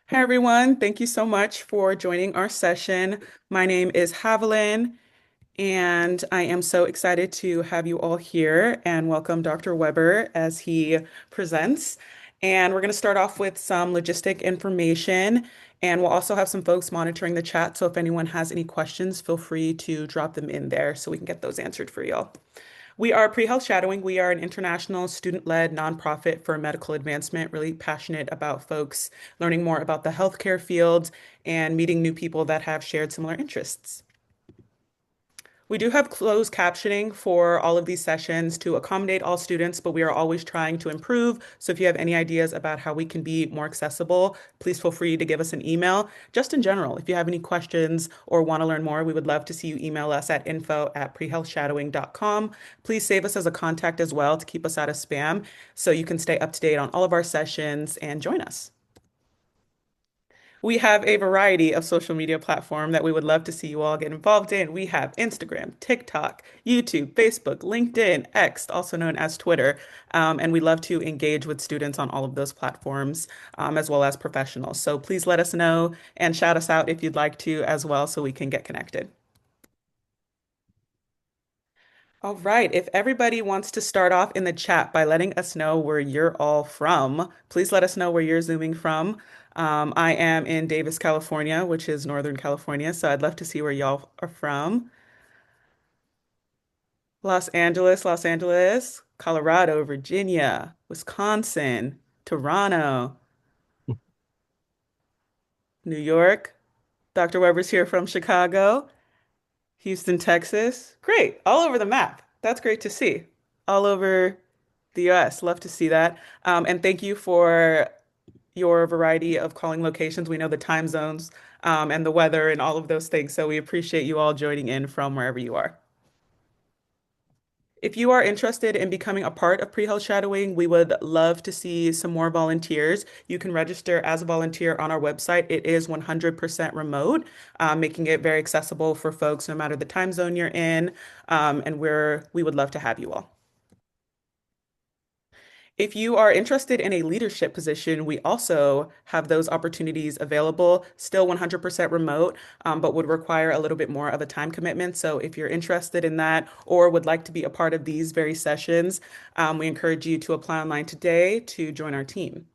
Hi, everyone. Thank you so much for joining our session. My name is Haviland, and I am so excited to have you all here and welcome Dr. Weber as he presents. And we're going to start off with some logistic information, and we'll also have some folks monitoring the chat. So if anyone has any questions, feel free to drop them in there so we can get those answered for y'all. We are Pre-Health Shadowing. We are an international student-led nonprofit for medical advancement, really passionate about folks learning more about the healthcare field and meeting new people that have shared similar interests. We do have closed captioning for all of these sessions to accommodate all students, but we are always trying to improve. So if you have any ideas about how we can be more accessible, please feel free to give us an email. Just in general, if you have any questions or want to learn more, we would love to see you email us at info@prehealthshadowing.com. Please save us as a contact as well to keep us out of spam so you can stay up to date on all of our sessions and join us. We have a variety of social media platform that we would love to see you all get involved in. We have Instagram, TikTok, YouTube, Facebook, LinkedIn, X, also known as Twitter. And we love to engage with students on all of those platforms, as well as professionals. So please let us know and shout us out if you'd like to as well so we can get connected. All right. If everybody wants to start off in the chat by letting us know where you're all from, please let us know where you're zooming from. I am in Davis, California, which is Northern California, so I'd love to see where y'all are from. Los Angeles, Colorado, Virginia, Wisconsin, Toronto, New York. Dr. Weber's here from Chicago, Houston, Texas. Great. All over the map. That's great to see. All over the US. Love to see that. And thank you for your variety of calling locations. We know the time zones and the weather and all of those things. So we appreciate you all joining in from wherever you are. If you are interested in becoming a part of pre-health shadowing, we would love to see some more volunteers. You can register as a volunteer on our website. It is 100% remote, making it very accessible for folks no matter the time zone you're in. And we would love to have you all. If you are interested in a leadership position, we also have those opportunities available, still 100% remote, but would require a little bit more of a time commitment. So if you're interested in that or would like to be a part of these very sessions, we encourage you to apply online today to join our team.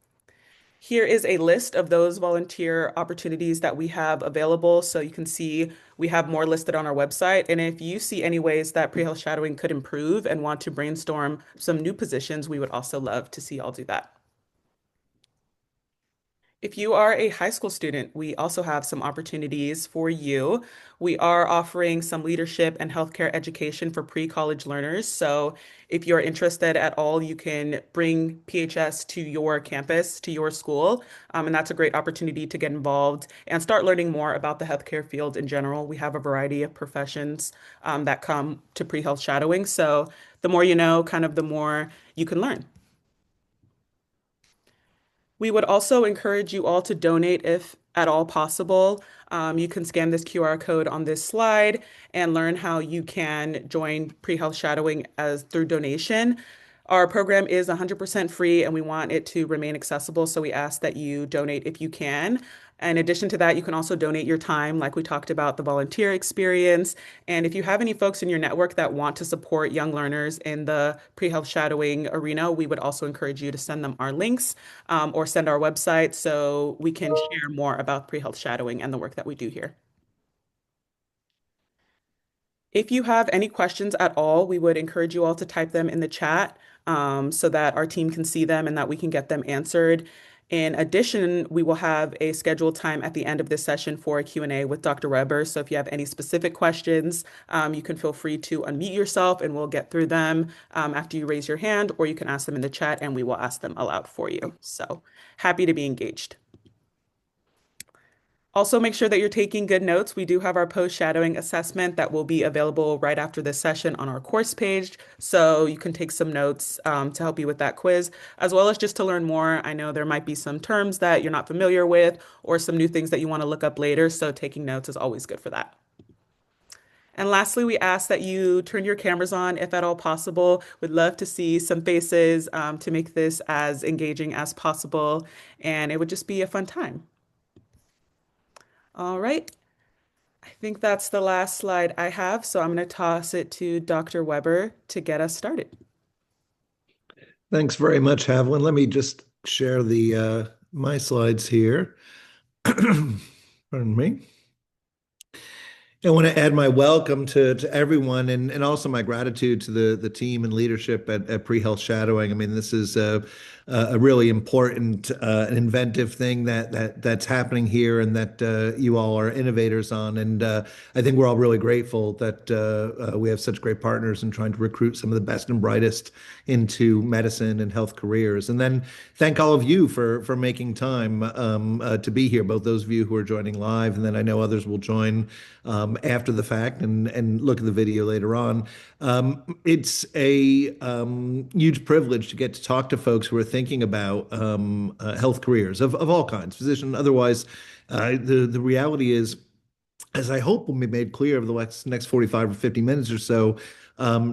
Here is a list of those volunteer opportunities that we have available. So you can see we have more listed on our website. And if you see any ways that pre-health shadowing could improve and want to brainstorm some new positions, we would also love to see y'all do that. If you are a high school student, we also have some opportunities for you. We are offering some leadership and healthcare education for pre-college learners. So if you're interested at all, you can bring PHS to your campus, to your school. And that's a great opportunity to get involved and start learning more about the healthcare field in general. We have a variety of professions that come to pre-health shadowing. So the more you know, kind of the more you can learn. We would also encourage you all to donate if at all possible. You can scan this QR code on this slide and learn how you can join pre-health shadowing as through donation. Our program is 100% free and we want it to remain accessible, so we ask that you donate if you can. In addition to that, you can also donate your time, like we talked about the volunteer experience. And if you have any folks in your network that want to support young learners in the pre-health shadowing arena, we would also encourage you to send them our links or send our website so we can share more about pre-health shadowing and the work that we do here. If you have any questions at all, we would encourage you all to type them in the chat so that our team can see them and that we can get them answered. In addition, we will have a scheduled time at the end of this session for a Q&A with Dr. Weber. So if you have any specific questions, you can feel free to unmute yourself and we'll get through them after you raise your hand, or you can ask them in the chat and we will ask them aloud for you. So happy to be engaged. Also, make sure that you're taking good notes. We do have our post-shadowing assessment that will be available right after this session on our course page. So you can take some notes to help you with that quiz, as well as just to learn more. I know there might be some terms that you're not familiar with or some new things that you want to look up later. So taking notes is always good for that. And lastly, we ask that you turn your cameras on if at all possible. We'd love to see some faces to make this as engaging as possible. And it would just be a fun time. All right. I think that's the last slide I have, so I'm going to toss it to Dr. Weber to get us started. Thanks very much, Haviland. Let me just share the my slides here. Pardon me. I want to add my welcome to everyone and also my gratitude to the team and leadership at Pre-Health Shadowing. I mean, this is a really important and inventive thing that's happening here and that you all are innovators on. And I think we're all really grateful that we have such great partners in trying to recruit some of the best and brightest into medicine and health careers. And then thank all of you for making time to be here, both those of you who are joining live, and then I know others will join after the fact and look at the video later on. It's a huge privilege to get to talk to folks who are thinking about health careers of all kinds, physician, otherwise. The reality is, as I hope will be made clear over the next 45 or 50 minutes or so,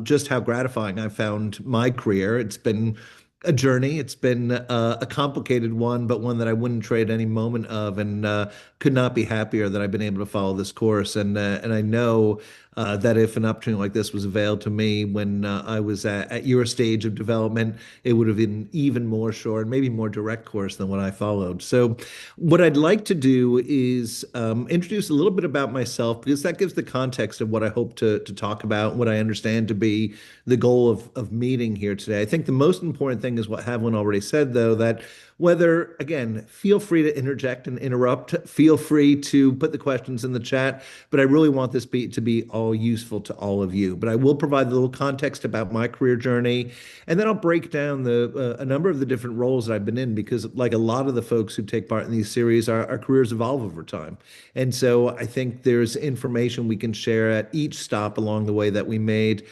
just how gratifying I found my career. It's been a journey. It's been a complicated one, but one that I wouldn't trade any moment of, and could not be happier that I've been able to follow this course. And I know that if an opportunity like this was availed to me when I was at your stage of development, it would have been even more short, maybe more direct course than what I followed. So, what I'd like to do is introduce a little bit about myself because that gives the context of what I hope to talk about, what I understand to be the goal of meeting here today. I think the most important thing is what Havlin already said, though, that whether, again, feel free to interject and interrupt, feel free to put the questions in the chat, but I really want this to be all useful to all of you. But I will provide a little context about my career journey, and then I'll break down a number of the different roles that I've been in, because like a lot of the folks who take part in these series, our careers evolve over time. And so I think there's information we can share at each stop along the way that we made.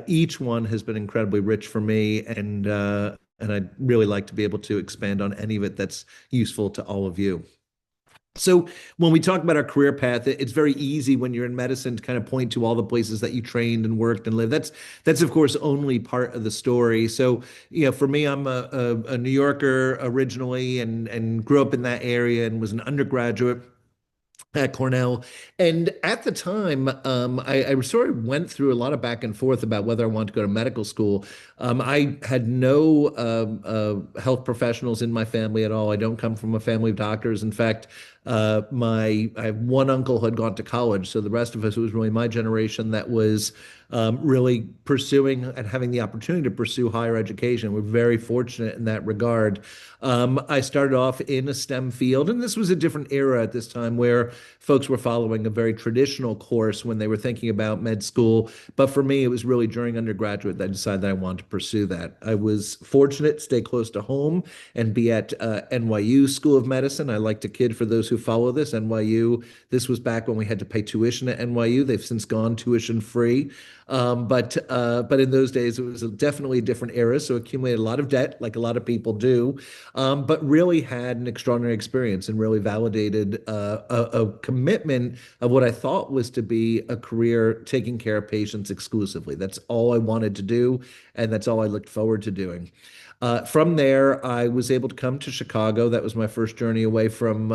Each one has been incredibly rich for me, and I'd really like to be able to expand on any of it that's useful to all of you. So when we talk about our career path, it's very easy when you're in medicine to kind of point to all the places that you trained and worked and lived. That's of course only part of the story. So for me, I'm a New Yorker originally and grew up in that area and was an undergraduate at Cornell. And at the time, I sort of went through a lot of back and forth about whether I wanted to go to medical school. I had no health professionals in my family at all. I don't come from a family of doctors. In fact, I have one uncle who had gone to college, so the rest of us, it was really my generation that was really pursuing and having the opportunity to pursue higher education. We're very fortunate in that regard. I started off in a STEM field, and this was a different era at this time where folks were following a very traditional course when they were thinking about med school. But for me, it was really during undergraduate that I decided that I wanted to pursue that. I was fortunate to stay close to home and be at NYU School of Medicine. I like to kid for those who follow this. NYU, this was back when we had to pay tuition at NYU. They've since gone tuition free. But in those days, it was definitely a different era. So accumulated a lot of debt, like a lot of people do, but really had an extraordinary experience and really validated a commitment of what I thought was to be a career taking care of patients exclusively. That's all I wanted to do, and that's all I looked forward to doing. From there, I was able to come to Chicago. That was my first journey away from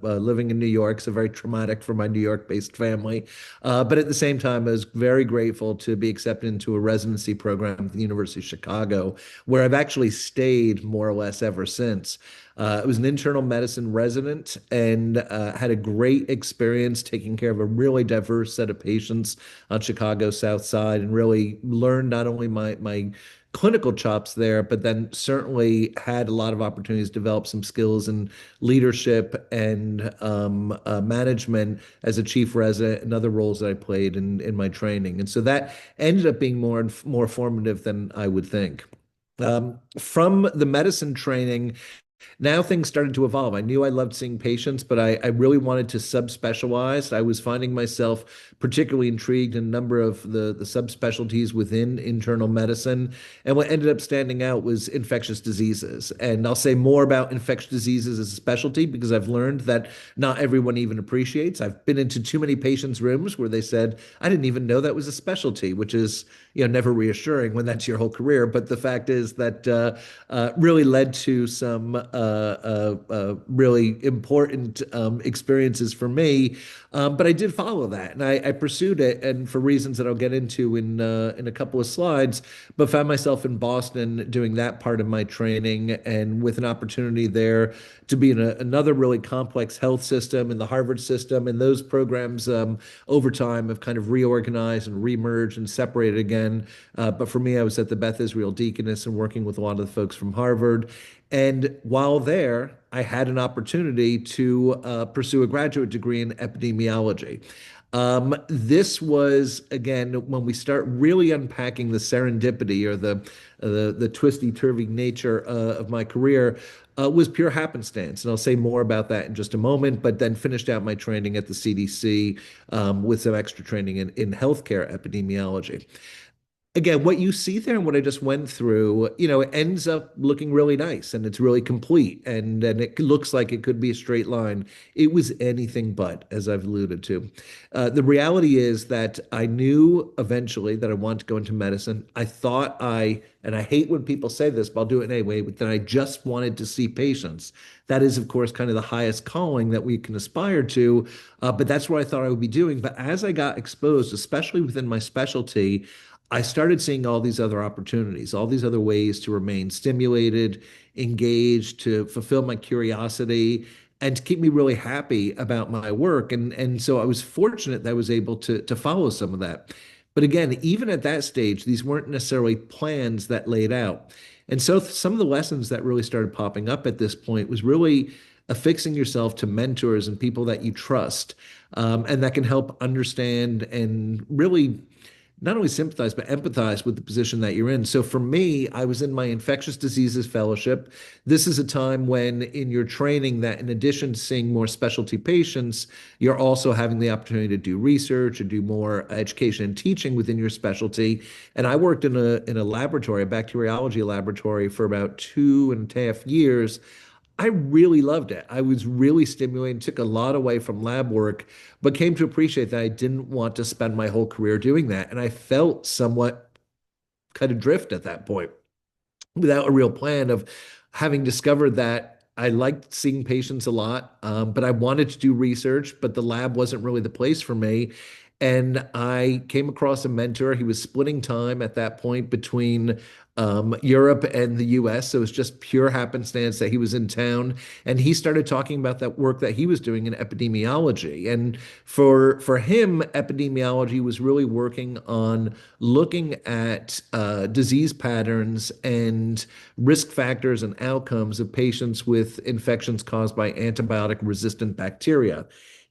living in New York. So very traumatic for my New York-based family. But at the same time, I was very grateful to be accepted into a residency program at the University of Chicago, where I've actually stayed more or less ever since. I was an internal medicine resident and had a great experience taking care of a really diverse set of patients on Chicago's South Side, and really learned not only my clinical chops there, but then certainly had a lot of opportunities to develop some skills in leadership and management as a chief resident and other roles that I played in my training. And so that ended up being more formative than I would think. From the medicine training, now things started to evolve. I knew I loved seeing patients, but I really wanted to subspecialize. I was finding myself particularly intrigued in a number of the subspecialties within internal medicine. And what ended up standing out was infectious diseases. And I'll say more about infectious diseases as a specialty because I've learned that not everyone even appreciates. I've been into too many patients' rooms where they said, I didn't even know that was a specialty, which is never reassuring when that's your whole career. But the fact is that really led to some really important experiences for me. But I did follow that, and I pursued it, and for reasons that I'll get into in a couple of slides. But found myself in Boston doing that part of my training, and with an opportunity there to be in another really complex health system in the Harvard system, and those programs over time have kind of reorganized and remerged and separated again. But for me, I was at the Beth Israel Deaconess and working with a lot of the folks from Harvard. And while there, I had an opportunity to pursue a graduate degree in epidemiology. This was again when we start really unpacking the serendipity or the twisty turvy nature of my career. Was pure happenstance, and I'll say more about that in just a moment. But then finished out my training at the CDC with some extra training in healthcare epidemiology. Again, what you see there and what I just went through, it ends up looking really nice and it's really complete and it looks like it could be a straight line. It was anything but, as I've alluded to. The reality is that I knew eventually that I wanted to go into medicine. And I hate when people say this, but I'll do it anyway, but that I just wanted to see patients. That is, of course, kind of the highest calling that we can aspire to, but that's what I thought I would be doing. But as I got exposed, especially within my specialty, I started seeing all these other opportunities, all these other ways to remain stimulated, engaged, to fulfill my curiosity, and to keep me really happy about my work. And so I was fortunate that I was able to follow some of that. But again, even at that stage, these weren't necessarily plans that laid out. And so some of the lessons that really started popping up at this point was really affixing yourself to mentors and people that you trust, and that can help understand and really not only sympathize, but empathize with the position that you're in. So for me, I was in my infectious diseases fellowship. This is a time when in your training that in addition to seeing more specialty patients, you're also having the opportunity to do research and do more education and teaching within your specialty. And I worked in a laboratory, a bacteriology laboratory for about 2.5 years. I really loved it. I was really stimulated, took a lot away from lab work, but came to appreciate that I didn't want to spend my whole career doing that. And I felt somewhat kind of drift at that point without a real plan of having discovered that I liked seeing patients a lot, but I wanted to do research, but the lab wasn't really the place for me. And I came across a mentor. He was splitting time at that point between Europe and the US. So it was just pure happenstance that he was in town. And he started talking about that work that he was doing in epidemiology. And for him, epidemiology was really working on looking at disease patterns and risk factors and outcomes of patients with infections caused by antibiotic resistant bacteria.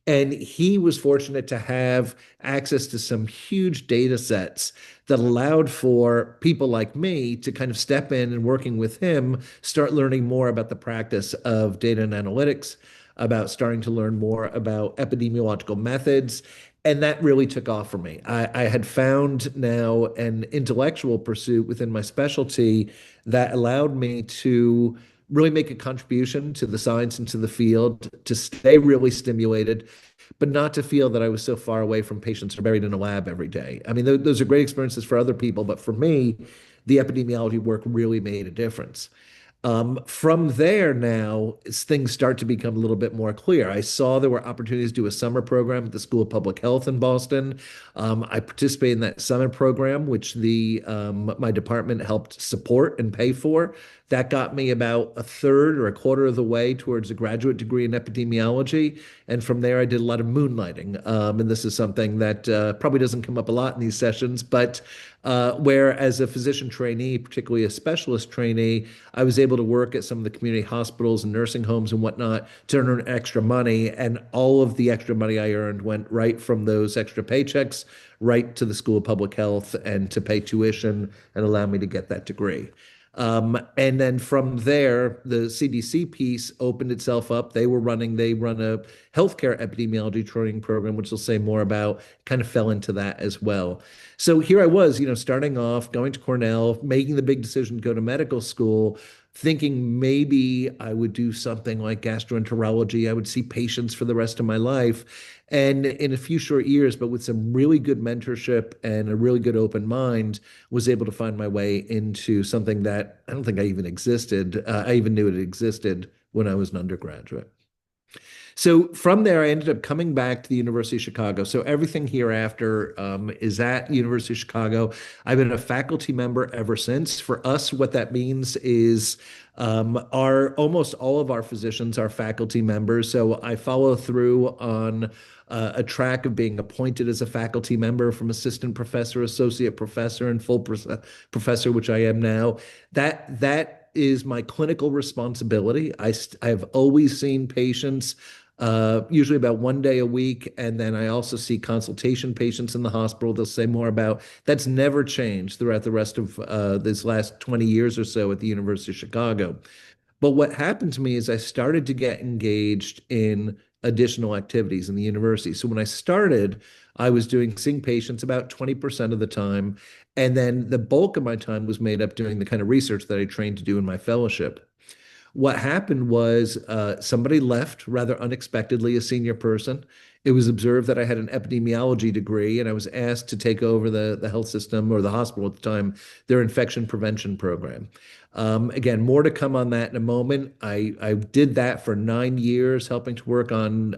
And he was fortunate to have access to some huge data sets that allowed for people like me to kind of step in and working with him, start learning more about the practice of data and analytics, about starting to learn more about epidemiological methods. And that really took off for me. I had found now an intellectual pursuit within my specialty that allowed me to really make a contribution to the science and to the field, to stay really stimulated, but not to feel that I was so far away from patients or buried in a lab every day. I mean, those are great experiences for other people, but for me, the epidemiology work really made a difference. From there now, things start to become a little bit more clear. I saw there were opportunities to do a summer program at the School of Public Health in Boston. I participated in that summer program, which the my department helped support and pay for. That got me about a third or a quarter of the way towards a graduate degree in epidemiology. And from there, I did a lot of moonlighting. And this is something that probably doesn't come up a lot in these sessions, but where as a physician trainee, particularly a specialist trainee, I was able to work at some of the community hospitals and nursing homes and whatnot to earn extra money. And all of the extra money I earned went right from those extra paychecks right to the School of Public Health and to pay tuition and allow me to get that degree. And then from there, the CDC piece opened itself up. They run a healthcare epidemiology training program, which they'll say more about, kind of fell into that as well. So here I was, starting off, going to Cornell, making the big decision to go to medical school, thinking maybe I would do something like gastroenterology. I would see patients for the rest of my life. And in a few short years, but with some really good mentorship and a really good open mind, was able to find my way into something that I don't think I even existed. I even knew it existed when I was an undergraduate. So from there, I ended up coming back to the University of Chicago. So everything hereafter is at University of Chicago. I've been a faculty member ever since. For us, what that means is our almost all of our physicians are faculty members. So I follow through on a track of being appointed as a faculty member from assistant professor, associate professor, and full professor, which I am now. That is my clinical responsibility. I've always seen patients usually about 1 day a week. And then I also see consultation patients in the hospital. They'll say more about that's never changed throughout the rest of this last 20 years or so at the University of Chicago. But what happened to me is I started to get engaged in additional activities in the university. So when I started, I was seeing patients about 20% of the time. And then the bulk of my time was made up doing the kind of research that I trained to do in my fellowship. What happened was somebody left rather unexpectedly, a senior person. It was observed that I had an epidemiology degree, and I was asked to take over the health system or the hospital at the time, their infection prevention program. Again, more to come on that in a moment. I did that for 9 years, helping to work on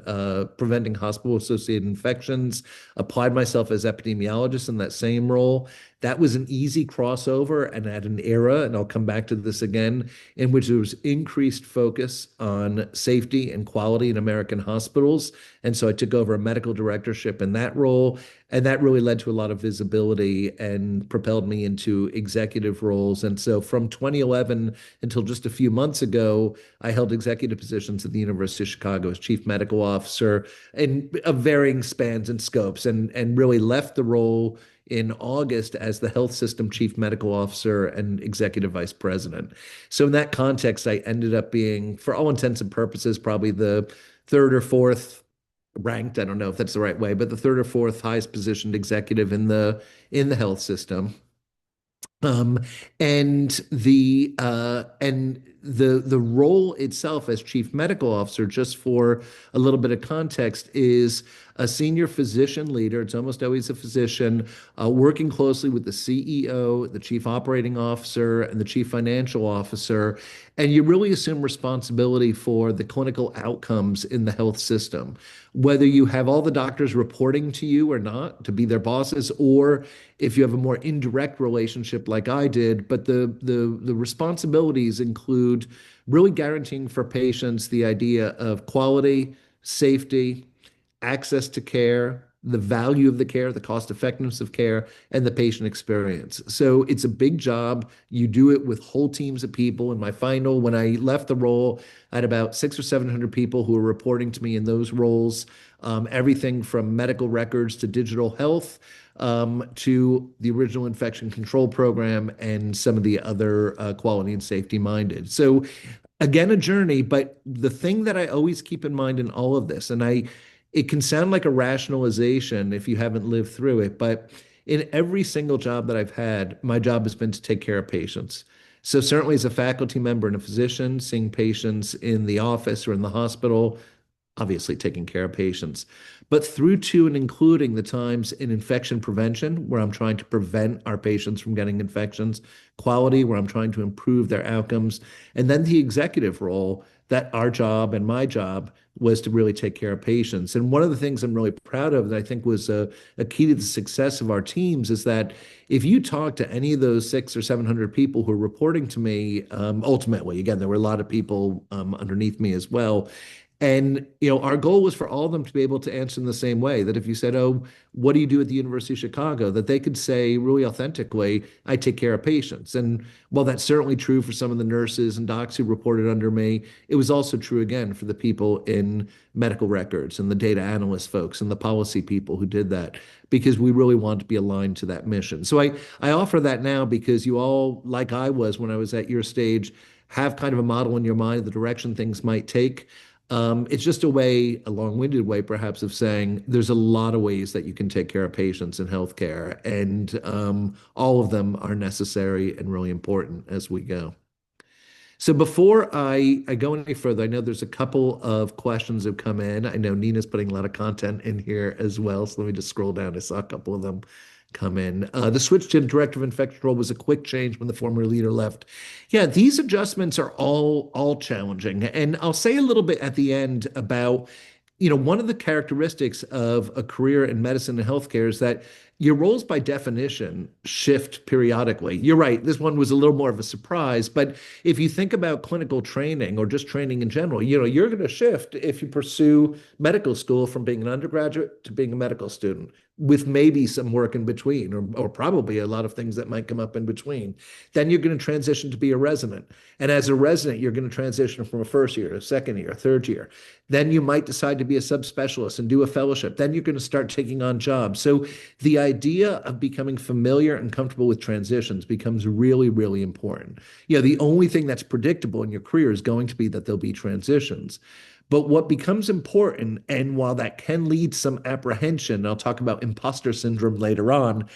preventing hospital-associated infections, applied myself as epidemiologist in that same role. That was an easy crossover and at an era, and I'll come back to this again, in which there was increased focus on safety and quality in American hospitals. And so I took over a medical directorship in that role. And that really led to a lot of visibility and propelled me into executive roles. And so from 2011 until just a few months ago, I held executive positions at the University of Chicago as chief medical officer in of varying spans and scopes, and really left the role in August as the health system chief medical officer and executive vice president. So in that context, I ended up being, for all intents and purposes, probably the third or fourth ranked, I don't know if that's the right way, but the third or fourth highest positioned executive in the health system. Um, and the role itself as chief medical officer, just for a little bit of context, is a senior physician leader. It's almost always a physician working closely with the CEO, the chief operating officer, and the chief financial officer. And you really assume responsibility for the clinical outcomes in the health system, whether you have all the doctors reporting to you or not, to be their bosses, or if you have a more indirect relationship like I did. But the responsibilities include really guaranteeing for patients the idea of quality, safety, access to care, the value of the care, the cost effectiveness of care, and the patient experience. So it's a big job. You do it with whole teams of people. In my final, when I left the role, I had about 600 or 700 people who were reporting to me in those roles, everything from medical records to digital health, to the original infection control program and some of the other quality and safety minded. So again, a journey, but the thing that I always keep in mind in all of this, it can sound like a rationalization if you haven't lived through it, but in every single job that I've had, my job has been to take care of patients. So certainly as a faculty member and a physician, seeing patients in the office or in the hospital, obviously taking care of patients, but through to and including the times in infection prevention, where I'm trying to prevent our patients from getting infections, quality, where I'm trying to improve their outcomes, and then the executive role, that our job and my job was to really take care of patients. And one of the things I'm really proud of that I think was a key to the success of our teams is that if you talk to any of those 600 or 700 people who are reporting to me, ultimately, again, there were a lot of people underneath me as well, and our goal was for all of them to be able to answer in the same way. That if you said, "Oh, what do you do at the University of Chicago?" that they could say really authentically, "I take care of patients." And while that's certainly true for some of the nurses and docs who reported under me, it was also true again for the people in medical records and the data analyst folks and the policy people who did that, because we really want to be aligned to that mission. So I offer that now because you all, like I was when I was at your stage, have kind of a model in your mind of the direction things might take. It's just a long-winded way, perhaps, of saying there's a lot of ways that you can take care of patients in healthcare, and all of them are necessary and really important as we go. So before I go any further, I know there's a couple of questions that have come in. I know Nina's putting a lot of content in here as well. So let me just scroll down. I saw a couple of them come in. The switch to director of infection control was a quick change when the former leader left. Yeah, these adjustments are all challenging. And I'll say a little bit at the end about one of the characteristics of a career in medicine and healthcare is that your roles by definition shift periodically. You're right, this one was a little more of a surprise, but if you think about clinical training or just training in general, you're going to shift if you pursue medical school from being an undergraduate to being a medical student with maybe some work in between or probably a lot of things that might come up in between. Then you're going to transition to be a resident. And as a resident, you're going to transition from a first year to a second year, a third year. Then you might decide to be a subspecialist and do a fellowship. Then you're going to start taking on jobs. So the idea of becoming familiar and comfortable with transitions becomes really, really important. The only thing that's predictable in your career is going to be that there'll be transitions. But what becomes important, and while that can lead some apprehension, I'll talk about imposter syndrome later on.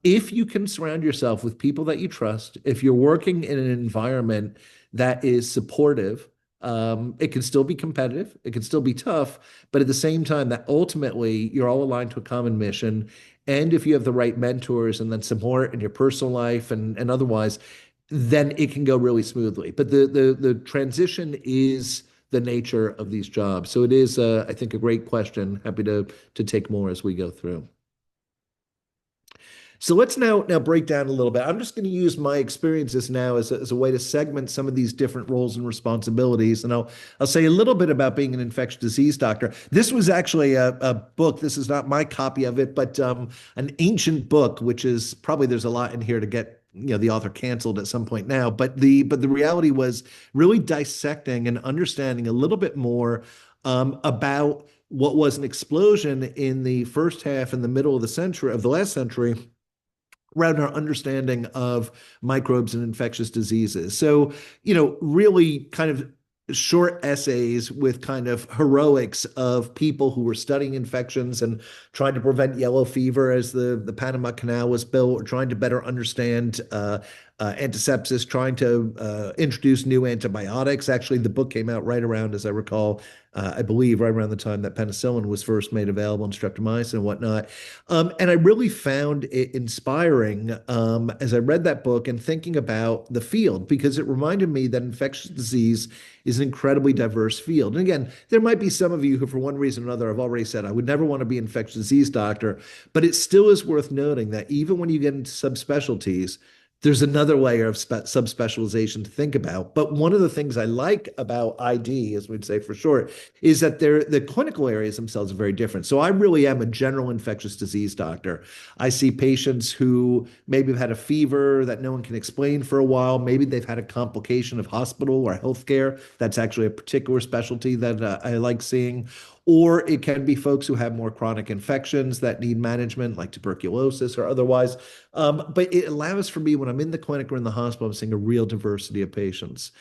If you can surround yourself with people that you trust, if you're working in an environment that is supportive, it can still be competitive, it can still be tough, but at the same time, that ultimately you're all aligned to a common mission. And if you have the right mentors and then support in your personal life and otherwise, then it can go really smoothly. But the transition is the nature of these jobs. So it is, I think, a great question. Happy to take more as we go through. So let's now break down a little bit. I'm just going to use my experiences now as a way to segment some of these different roles and responsibilities. And I'll say a little bit about being an infectious disease doctor. This was actually a book. This is not my copy of it, but an ancient book, which is probably there's a lot in here to get the author canceled at some point now. But the reality was really dissecting and understanding a little bit more about what was an explosion in the first half and the middle of the last century around our understanding of microbes and infectious diseases. So, really kind of short essays with kind of heroics of people who were studying infections and trying to prevent yellow fever as the Panama Canal was built, or trying to better understand antisepsis, trying to introduce new antibiotics. Actually, the book came out right around, as I recall, I believe, right around the time that penicillin was first made available and streptomycin and whatnot. And I really found it inspiring as I read that book and thinking about the field, because it reminded me that infectious disease is an incredibly diverse field. And again, there might be some of you who, for one reason or another, have already said, I would never want to be an infectious disease doctor, but it still is worth noting that even when you get into subspecialties, there's another layer of subspecialization to think about. But one of the things I like about ID, as we'd say for short, is that the clinical areas themselves are very different. So I really am a general infectious disease doctor. I see patients who maybe have had a fever that no one can explain for a while. Maybe they've had a complication of hospital or healthcare. That's actually a particular specialty that I like seeing. Or it can be folks who have more chronic infections that need management, like tuberculosis or otherwise. But it allows for me, when I'm in the clinic or in the hospital, I'm seeing a real diversity of patients.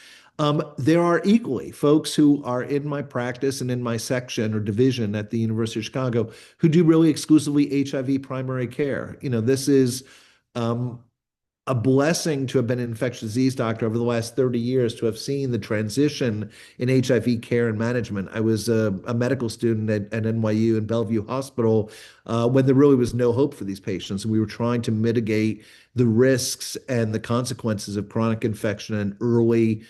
There are equally folks who are in my practice and in my section or division at the University of Chicago who do really exclusively HIV primary care. This is a blessing to have been an infectious disease doctor over the last 30 years, to have seen the transition in HIV care and management. I was a medical student at NYU and Bellevue Hospital when there really was no hope for these patients. And we were trying to mitigate the risks and the consequences of chronic infection and early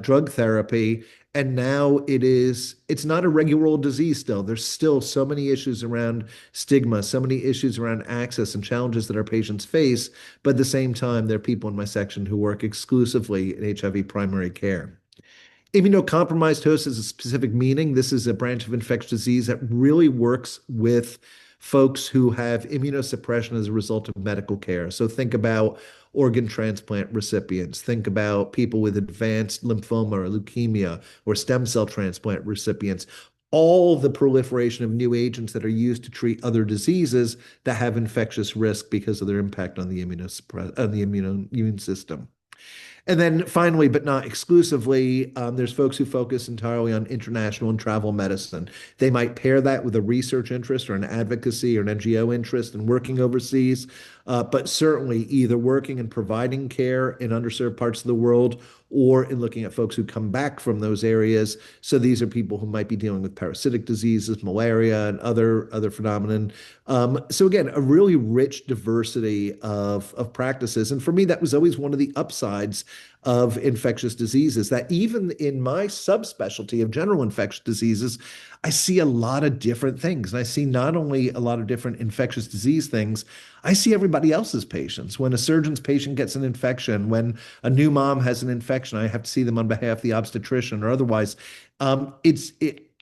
drug therapy. And now it's not a regular old disease still. There's still so many issues around stigma, so many issues around access and challenges that our patients face. But at the same time, there are people in my section who work exclusively in HIV primary care. Immunocompromised host has a specific meaning. This is a branch of infectious disease that really works with folks who have immunosuppression as a result of medical care. So think about organ transplant recipients. Think about people with advanced lymphoma or leukemia or stem cell transplant recipients. All the proliferation of new agents that are used to treat other diseases that have infectious risk because of their impact on the immune system. And then finally, but not exclusively, there's folks who focus entirely on international and travel medicine. They might pair that with a research interest or an advocacy or an NGO interest in working overseas, but certainly either working and providing care in underserved parts of the world or in looking at folks who come back from those areas. So these are people who might be dealing with parasitic diseases, malaria, and other phenomenon. So again, a really rich diversity of practices. And for me, that was always one of the upsides of infectious diseases, that even in my subspecialty of general infectious diseases, I see a lot of different things. And I see not only a lot of different infectious disease things, I see everybody else's patients. When a surgeon's patient gets an infection, when a new mom has an infection, I have to see them on behalf of the obstetrician or otherwise.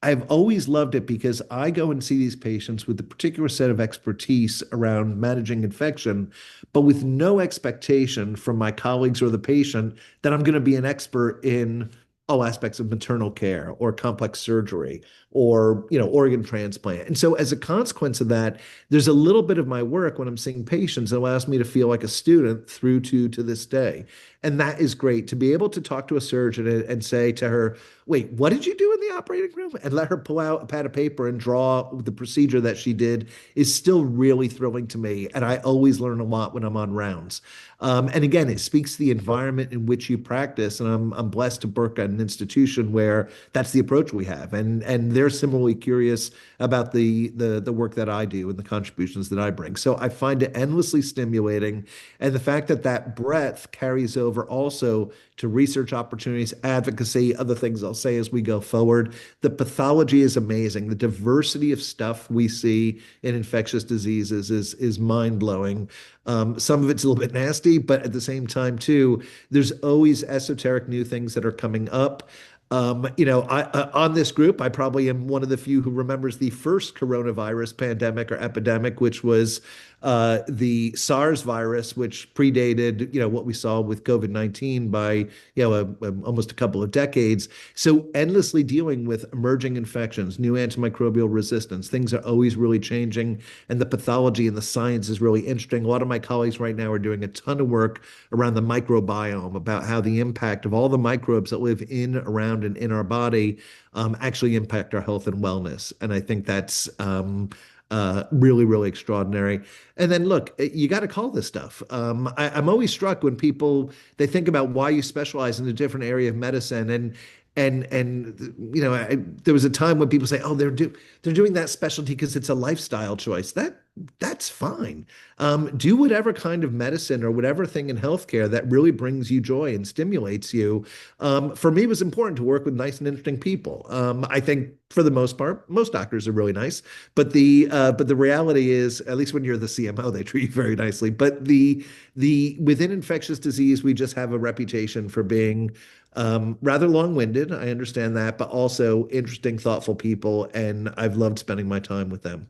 I've always loved it because I go and see these patients with a particular set of expertise around managing infection, but with no expectation from my colleagues or the patient that I'm going to be an expert in all aspects of maternal care or complex surgery or organ transplant. And so as a consequence of that, there's a little bit of my work when I'm seeing patients that allows me to feel like a student through to this day. And that is great to be able to talk to a surgeon and say to her, wait, what did you do in the operating room? And let her pull out a pad of paper and draw the procedure that she did is still really thrilling to me. And I always learn a lot when I'm on rounds. And again, it speaks to the environment in which you practice. And I'm blessed to work at an institution where that's the approach we have. And they're similarly curious about the work that I do and the contributions that I bring. So I find it endlessly stimulating. And the fact that that breadth carries over also to research opportunities, advocacy, other things I'll say as we go forward. The pathology is amazing. The diversity of stuff we see in infectious diseases is mind-blowing. Some of it's a little bit nasty, but at the same time, too, there's always esoteric new things that are coming up. On this group, I probably am one of the few who remembers the first coronavirus pandemic or epidemic, which was the SARS virus, which predated, what we saw with COVID-19 by, almost a couple of decades. So endlessly dealing with emerging infections, new antimicrobial resistance, things are always really changing, and the pathology and the science is really interesting. A lot of my colleagues right now are doing a ton of work around the microbiome, about how the impact of all the microbes that live in, around, and in our body actually impact our health and wellness. And I think that's really, really extraordinary. And then look, you got to call this stuff. I'm always struck when people they think about why you specialize in a different area of medicine, and there was a time when people say, "Oh, they're doing that specialty because it's a lifestyle choice." That's fine. Do whatever kind of medicine or whatever thing in healthcare that really brings you joy and stimulates you. For me, it was important to work with nice and interesting people. I think for the most part, most doctors are really nice, but the reality is, at least when you're the CMO, they treat you very nicely. But the within infectious disease, we just have a reputation for being rather long-winded. I understand that, but also interesting, thoughtful people, and I've loved spending my time with them.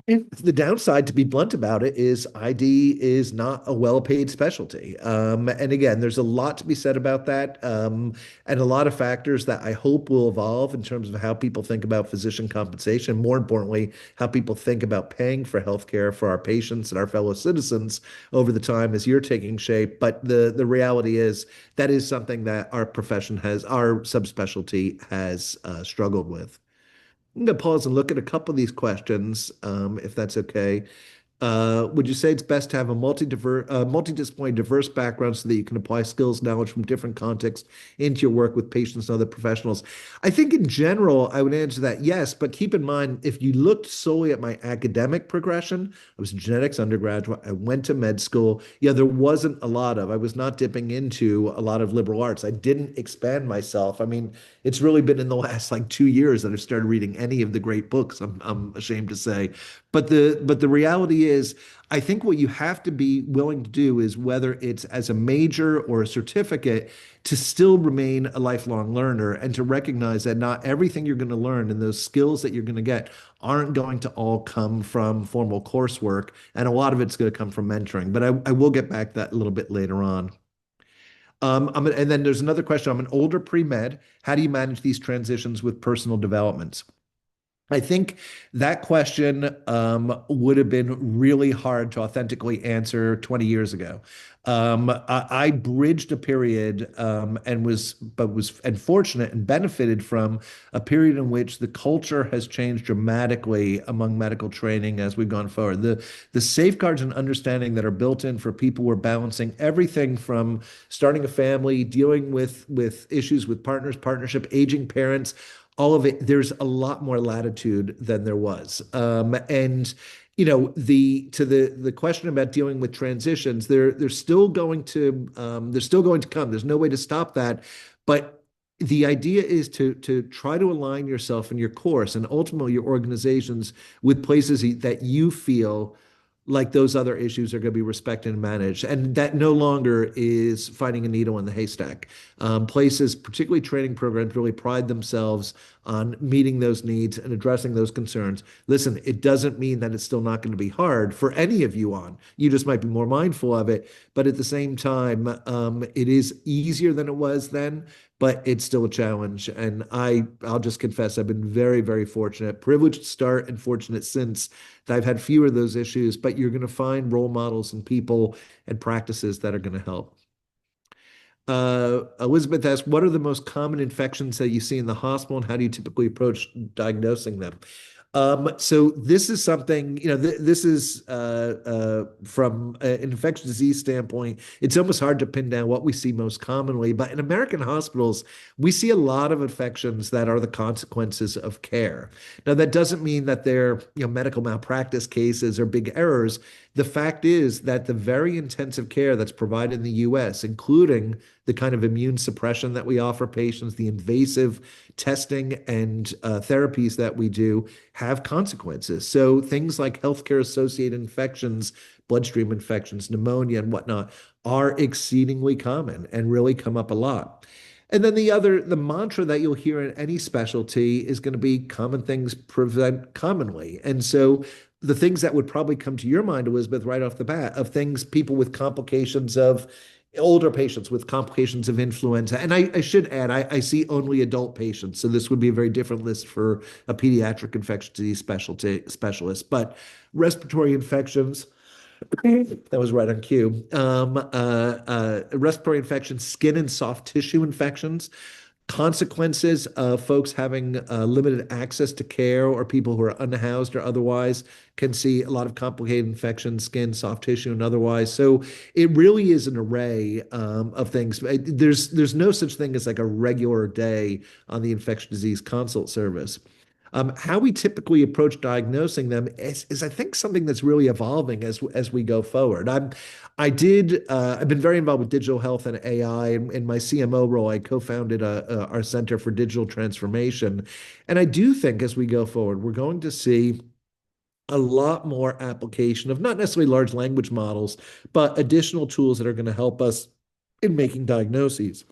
And the downside, to be blunt about it, is ID is not a well-paid specialty. And again, there's a lot to be said about that, and a lot of factors that I hope will evolve in terms of how people think about physician compensation. More importantly, how people think about paying for healthcare for our patients and our fellow citizens over the time as you're taking shape. But the reality is that is something that our profession has, our subspecialty has struggled with. I'm going to pause and look at a couple of these questions, if that's okay. Would you say it's best to have a multidisciplinary, diverse background so that you can apply skills, knowledge from different contexts into your work with patients and other professionals? I think in general, I would answer that yes, but keep in mind, if you looked solely at my academic progression, I was a genetics undergraduate, I went to med school. Yeah, there wasn't a lot of, I was not dipping into a lot of liberal arts. I didn't expand myself. I mean, it's really been in the last like 2 years that I've started reading any of the great books, I'm ashamed to say. But the reality is, I think what you have to be willing to do is whether it's as a major or a certificate to still remain a lifelong learner and to recognize that not everything you're going to learn and those skills that you're going to get aren't going to all come from formal coursework, and a lot of it's going to come from mentoring. But I will get back to that a little bit later on. And then there's another question. I'm an older pre-med. How do you manage these transitions with personal developments? I think that question would have been really hard to authentically answer 20 years ago. I bridged a period was fortunate and benefited from a period in which the culture has changed dramatically among medical training as we've gone forward. The safeguards and understanding that are built in for people who are balancing everything from starting a family, dealing with issues with partners, partnership, aging parents, all of it. There's a lot more latitude than there was, and the to the question about dealing with transitions, they're still going to come. There's no way to stop that, but the idea is to try to align yourself and your course and ultimately your organizations with places that you feel like those other issues are going to be respected and managed. And that no longer is finding a needle in the haystack. Places, particularly training programs, really pride themselves on meeting those needs and addressing those concerns. Listen, it doesn't mean that it's still not going to be hard for any of you on. You just might be more mindful of it. But at the same time, it is easier than it was then, but it's still a challenge. And I'll just confess, I've been very, very fortunate, privileged to start and fortunate since that I've had fewer of those issues, but you're going to find role models and people and practices that are going to help. Elizabeth asks, what are the most common infections that you see in the hospital and how do you typically approach diagnosing them? So this is something, this is from an infectious disease standpoint, it's almost hard to pin down what we see most commonly. But in American hospitals, we see a lot of infections that are the consequences of care. Now, that doesn't mean that they're, medical malpractice cases or big errors. The fact is that the very intensive care that's provided in the US, including the kind of immune suppression that we offer patients, the invasive testing and therapies that we do, have consequences. So things like healthcare associated infections, bloodstream infections, pneumonia, and whatnot are exceedingly common and really come up a lot. And then the mantra that you'll hear in any specialty is going to be common things prevent commonly. And so the things that would probably come to your mind, Elizabeth, right off the bat, of things, people with complications of older patients with complications of influenza. And I should add, I see only adult patients. So this would be a very different list for a pediatric infectious disease specialist. But respiratory infections, that was right on cue. Respiratory infections, skin and soft tissue infections, consequences of folks having limited access to care or people who are unhoused or otherwise can see a lot of complicated infections, skin, soft tissue, and otherwise. So it really is an array of things. There's no such thing as like a regular day on the infectious disease consult service. How we typically approach diagnosing them is, I think, something that's really evolving as we go forward. I've been very involved with digital health and AI. In my CMO role, I co-founded our Center for Digital Transformation, and I do think as we go forward, we're going to see a lot more application of not necessarily large language models, but additional tools that are going to help us in making diagnoses.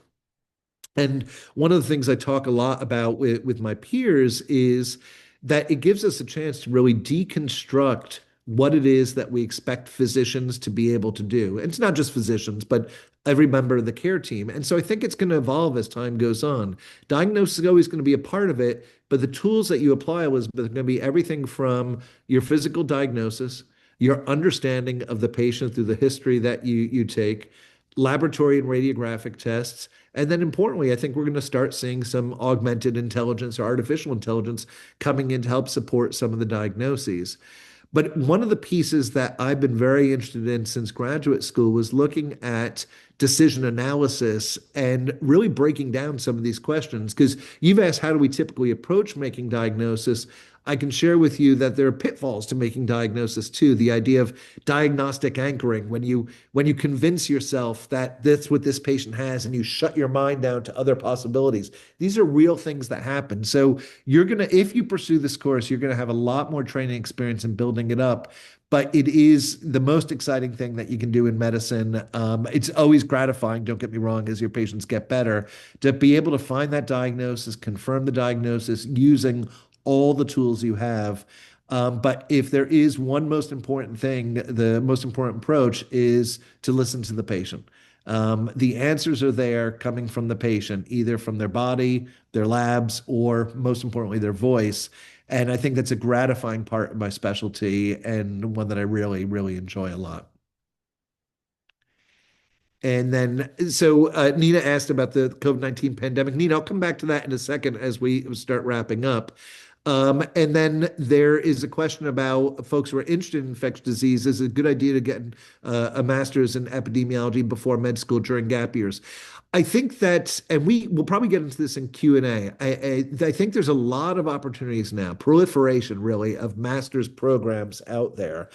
And one of the things I talk a lot about with my peers is that it gives us a chance to really deconstruct what it is that we expect physicians to be able to do. And it's not just physicians, but every member of the care team. And so I think it's going to evolve as time goes on. Diagnosis is always going to be a part of it, but the tools that you apply, Elizabeth, are going to be everything from your physical diagnosis, your understanding of the patient through the history that you take, laboratory and radiographic tests. And then importantly, I think we're going to start seeing some augmented intelligence or artificial intelligence coming in to help support some of the diagnoses. But one of the pieces that I've been very interested in since graduate school was looking at decision analysis and really breaking down some of these questions. Because you've asked, how do we typically approach making diagnosis? I can share with you that there are pitfalls to making diagnosis too. The idea of diagnostic anchoring, when you convince yourself that that's what this patient has and you shut your mind down to other possibilities. These are real things that happen. So if you pursue this course, you're gonna have a lot more training experience in building it up. But it is the most exciting thing that you can do in medicine. It's always gratifying, don't get me wrong, as your patients get better, to be able to find that diagnosis, confirm the diagnosis using all the tools you have. But if there is one most important thing, the most important approach is to listen to the patient. The answers are there coming from the patient, either from their body, their labs, or most importantly, their voice. And I think that's a gratifying part of my specialty and one that I really, really enjoy a lot. And then, so Nina asked about the COVID-19 pandemic. Nina, I'll come back to that in a second as we start wrapping up. And then there is a question about folks who are interested in infectious disease. Is it a good idea to get a master's in epidemiology before med school during gap years? I think that, and we will probably get into this in Q&A. I think there's a lot of opportunities now, proliferation really of master's programs out there.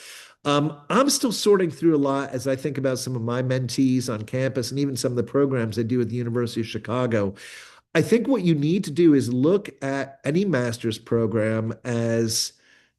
I'm still sorting through a lot as I think about some of my mentees on campus and even some of the programs I do at the University of Chicago. I think what you need to do is look at any master's program as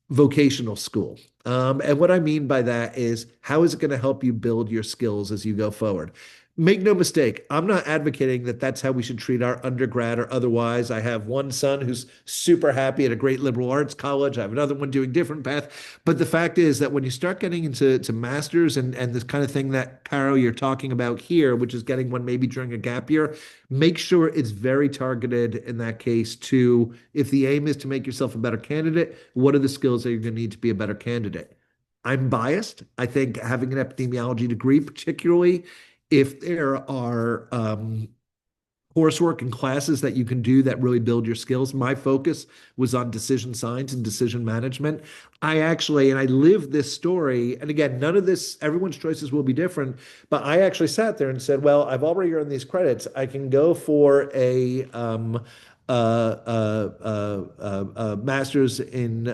vocational school. And what I mean by that is how is it going to help you build your skills as you go forward? Make no mistake, I'm not advocating that that's how we should treat our undergrad or otherwise. I have one son who's super happy at a great liberal arts college. I have another one doing different path. But the fact is that when you start getting into masters and this kind of thing that Caro you're talking about here, which is getting one maybe during a gap year, make sure it's very targeted in that case to if the aim is to make yourself a better candidate, what are the skills that you're going to need to be a better candidate? I'm biased. I think having an epidemiology degree, particularly if there are coursework and classes that you can do that really build your skills. My focus was on decision science and decision management. I actually, and I lived this story, and again, none of this, everyone's choices will be different, but I actually sat there and said, well, I've already earned these credits. I can go for a master's in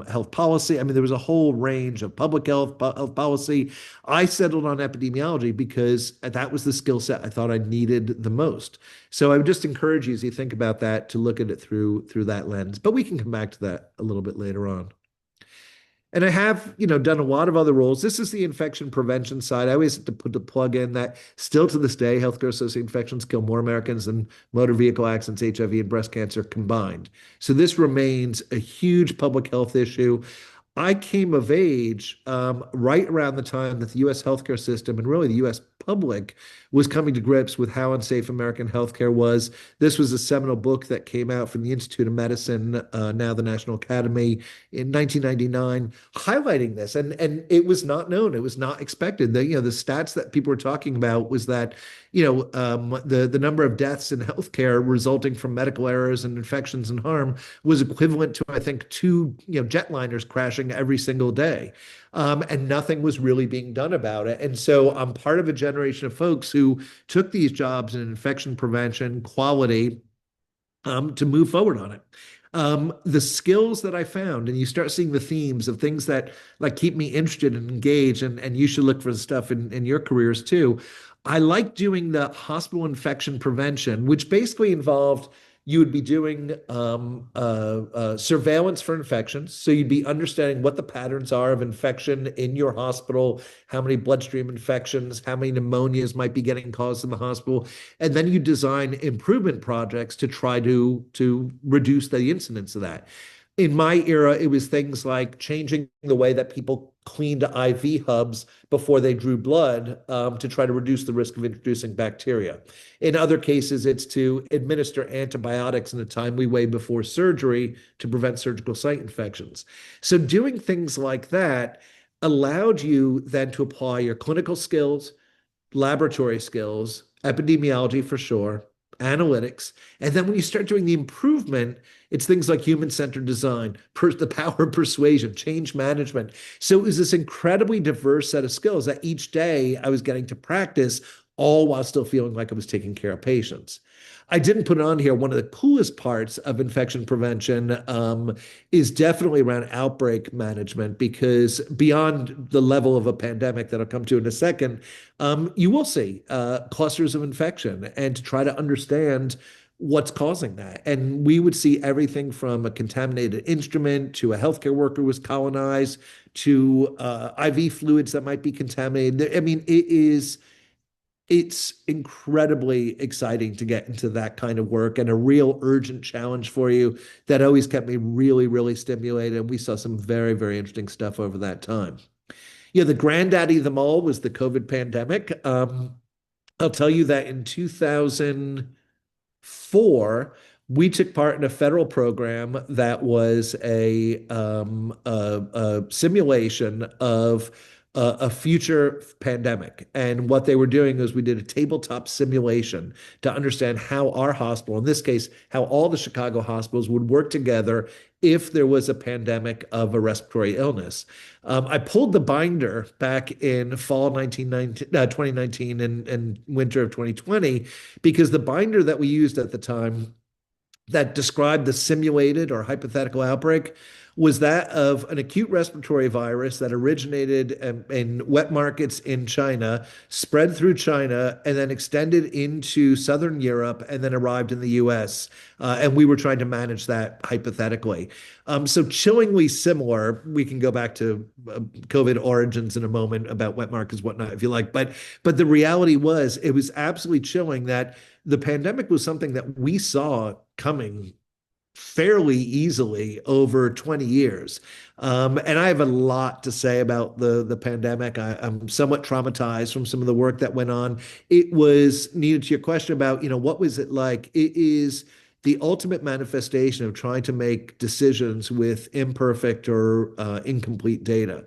health policy. I mean, there was a whole range of public health policy. I settled on epidemiology because that was the skill set I thought I needed the most. So I would just encourage you as you think about that to look at it through that lens. But we can come back to that a little bit later on. And I have, done a lot of other roles. This is the infection prevention side. I always have to put the plug in that still to this day, healthcare associated infections kill more Americans than motor vehicle accidents, HIV, and breast cancer combined. So this remains a huge public health issue. I came of age right around the time that the US healthcare system and really the US public was coming to grips with how unsafe American healthcare was. This was a seminal book that came out from the Institute of Medicine, now the National Academy, in 1999, highlighting this. And it was not known. It was not expected. The stats that people were talking about was that the number of deaths in healthcare resulting from medical errors and infections and harm was equivalent to, I think, two jetliners crashing every single day. And nothing was really being done about it. And so I'm part of a generation of folks who took these jobs in infection prevention, quality, to move forward on it. The skills that I found, and you start seeing the themes of things that like keep me interested and engaged, and you should look for the stuff in your careers too. I like doing the hospital infection prevention, which basically involved you would be doing surveillance for infections. So you'd be understanding what the patterns are of infection in your hospital, how many bloodstream infections, how many pneumonias might be getting caused in the hospital. And then you design improvement projects to try to reduce the incidence of that. In my era, it was things like changing the way that people cleaned IV hubs before they drew blood to try to reduce the risk of introducing bacteria. In other cases, it's to administer antibiotics in a timely way before surgery to prevent surgical site infections. So doing things like that allowed you then to apply your clinical skills, laboratory skills, epidemiology for sure, analytics. And then when you start doing the improvement, it's things like human-centered design, the power of persuasion, change management. So it was this incredibly diverse set of skills that each day I was getting to practice, all while still feeling like I was taking care of patients. I didn't put on here one of the coolest parts of infection prevention is definitely around outbreak management because beyond the level of a pandemic that I'll come to in a second, you will see clusters of infection and to try to understand what's causing that. And we would see everything from a contaminated instrument to a healthcare worker who was colonized to IV fluids that might be contaminated. I mean, it's incredibly exciting to get into that kind of work and a real urgent challenge for you that always kept me really, really stimulated. And we saw some very, very interesting stuff over that time. The granddaddy of them all was the COVID pandemic. I'll tell you that in 2004, we took part in a federal program that was a simulation of a future pandemic. And what they were doing is we did a tabletop simulation to understand how our hospital, in this case, how all the Chicago hospitals would work together if there was a pandemic of a respiratory illness. I pulled the binder back in fall 2019 and winter of 2020 because the binder that we used at the time that described the simulated or hypothetical outbreak was that of an acute respiratory virus that originated in wet markets in China, spread through China, and then extended into Southern Europe and then arrived in the US. And we were trying to manage that hypothetically. So chillingly similar. We can go back to COVID origins in a moment about wet markets, whatnot, if you like. But the reality was, it was absolutely chilling that the pandemic was something that we saw coming fairly easily over 20 years. And I have a lot to say about the pandemic. I'm somewhat traumatized from some of the work that went on. It was needed to your question about, what was it like? It is the ultimate manifestation of trying to make decisions with imperfect or incomplete data.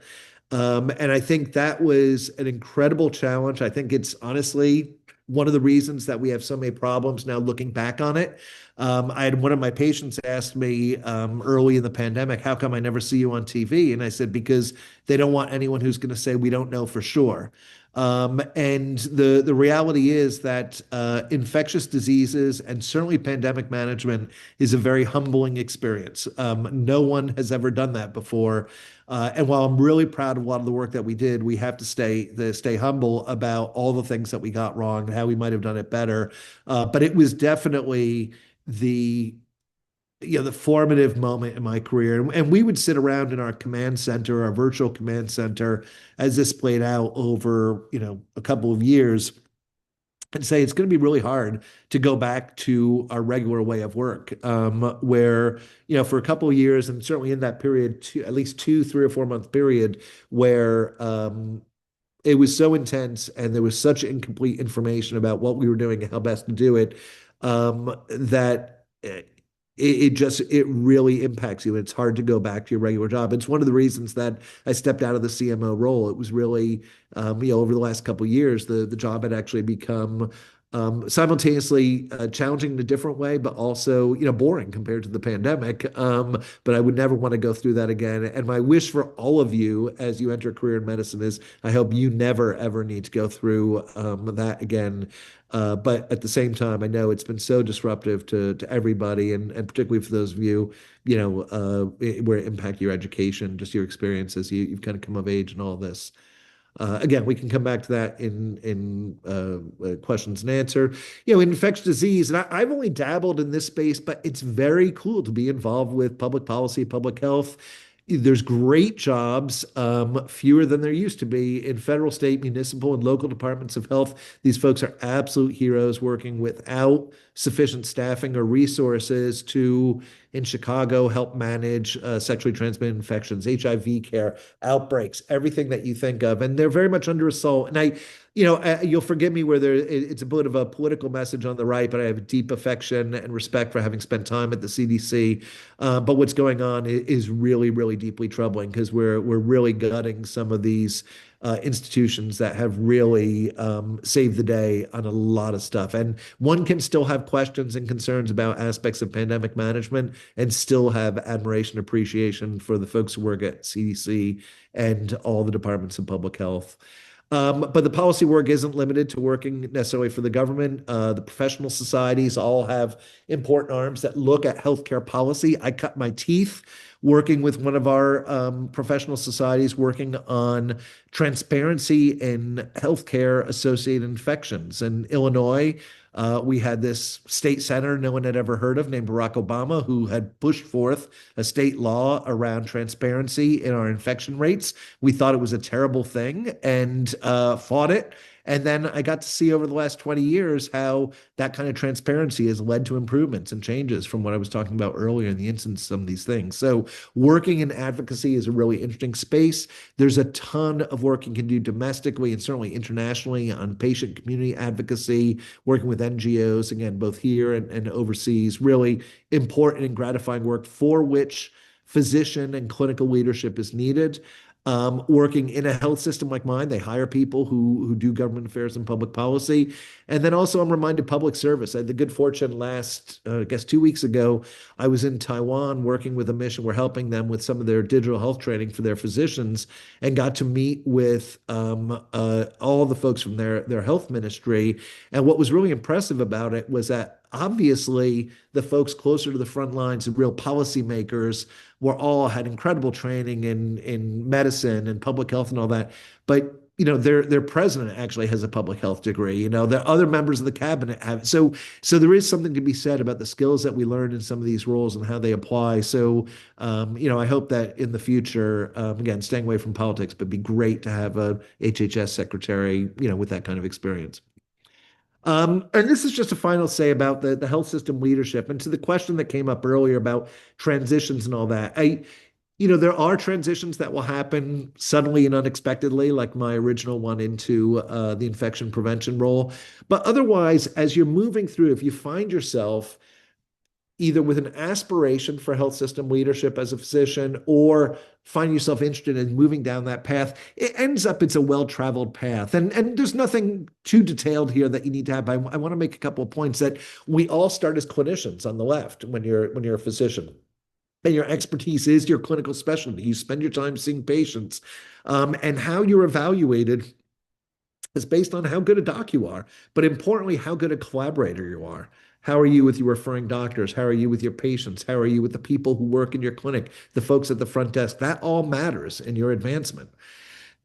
And I think that was an incredible challenge. I think it's honestly one of the reasons that we have so many problems now looking back on it. I had one of my patients ask me early in the pandemic, how come I never see you on TV? And I said, because they don't want anyone who's going to say, we don't know for sure. And the reality is that infectious diseases and certainly pandemic management is a very humbling experience. No one has ever done that before. And while I'm really proud of a lot of the work that we did, we have to stay humble about all the things that we got wrong and how we might have done it better. But it was definitely the the formative moment in my career. And we would sit around in our command center, our virtual command center, as this played out over, a couple of years and say it's going to be really hard to go back to our regular way of work, where, for a couple of years, and certainly in that period, at least 3 or 4 month period, where it was so intense and there was such incomplete information about what we were doing and how best to do it, that it really impacts you. It's hard to go back to your regular job. It's one of the reasons that I stepped out of the CMO role. It was really, over the last couple of years, the job had actually become simultaneously challenging in a different way, but also, boring compared to the pandemic. But I would never want to go through that again. And my wish for all of you as you enter a career in medicine is I hope you never, ever need to go through that again. But at the same time, I know it's been so disruptive to everybody, and particularly for those of you, where it impact your education, just your experiences. You've kind of come of age and all this. Again, we can come back to that in questions and answer. Infectious disease, and I've only dabbled in this space, but it's very cool to be involved with public policy, public health. There's great jobs, fewer than there used to be in federal, state, municipal, and local departments of health. These folks are absolute heroes working without sufficient staffing or resources to, in Chicago, help manage sexually transmitted infections, HIV care, outbreaks, everything that you think of. And they're very much under assault. And you'll forgive me where it's a bit of a political message on the right, but I have a deep affection and respect for having spent time at the CDC. But what's going on is really, really deeply troubling because we're really gutting some of these institutions that have really saved the day on a lot of stuff. And one can still have questions and concerns about aspects of pandemic management and still have admiration, appreciation for the folks who work at CDC and all the departments of public health. But the policy work isn't limited to working necessarily for the government. The professional societies all have important arms that look at healthcare policy. I cut my teeth working with one of our professional societies working on transparency in healthcare associated infections. In Illinois, we had this state senator no one had ever heard of named Barack Obama, who had pushed forth a state law around transparency in our infection rates. We thought it was a terrible thing and fought it. And then I got to see over the last 20 years how that kind of transparency has led to improvements and changes from what I was talking about earlier in the instance of some of these things. So working in advocacy is a really interesting space. There's a ton of work you can do domestically and certainly internationally on patient community advocacy, working with NGOs, again, both here and overseas, really important and gratifying work for which physician and clinical leadership is needed. working in a health system like mine. They hire people who do government affairs and public policy. And then also I'm reminded public service. I had the good fortune last, I guess 2 weeks ago, I was in Taiwan working with a mission. We're helping them with some of their digital health training for their physicians and got to meet with all the folks from their health ministry. And what was really impressive about it was that obviously the folks closer to the front lines, the real policymakers, were all had incredible training in medicine and public health and all that. But their president actually has a public health degree. The other members of the cabinet have. So there is something to be said about the skills that we learn in some of these roles and how they apply. So I hope that in the future, again, staying away from politics, but it'd be great to have a HHS secretary, with that kind of experience. And this is just a final say about the health system leadership. And to the question that came up earlier about transitions and all that, there are transitions that will happen suddenly and unexpectedly, like my original one into the infection prevention role. But otherwise, as you're moving through, if you find yourself either with an aspiration for health system leadership as a physician or find yourself interested in moving down that path, it ends up it's a well-traveled path. And there's nothing too detailed here that you need to have. I want to make a couple of points that we all start as clinicians on the left when you're a physician. And your expertise is your clinical specialty. You spend your time seeing patients, and how you're evaluated is based on how good a doc you are, but importantly, how good a collaborator you are. How are you with your referring doctors? How are you with your patients? How are you with the people who work in your clinic, the folks at the front desk? That all matters in your advancement.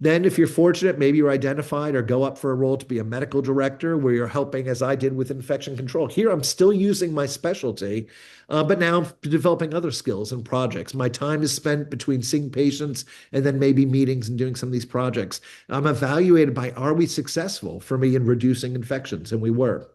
Then, if you're fortunate, maybe you're identified or go up for a role to be a medical director where you're helping, as I did with infection control. Here, I'm still using my specialty, but now I'm developing other skills and projects. My time is spent between seeing patients and then maybe meetings and doing some of these projects. I'm evaluated by, are we successful for me in reducing infections? And we were.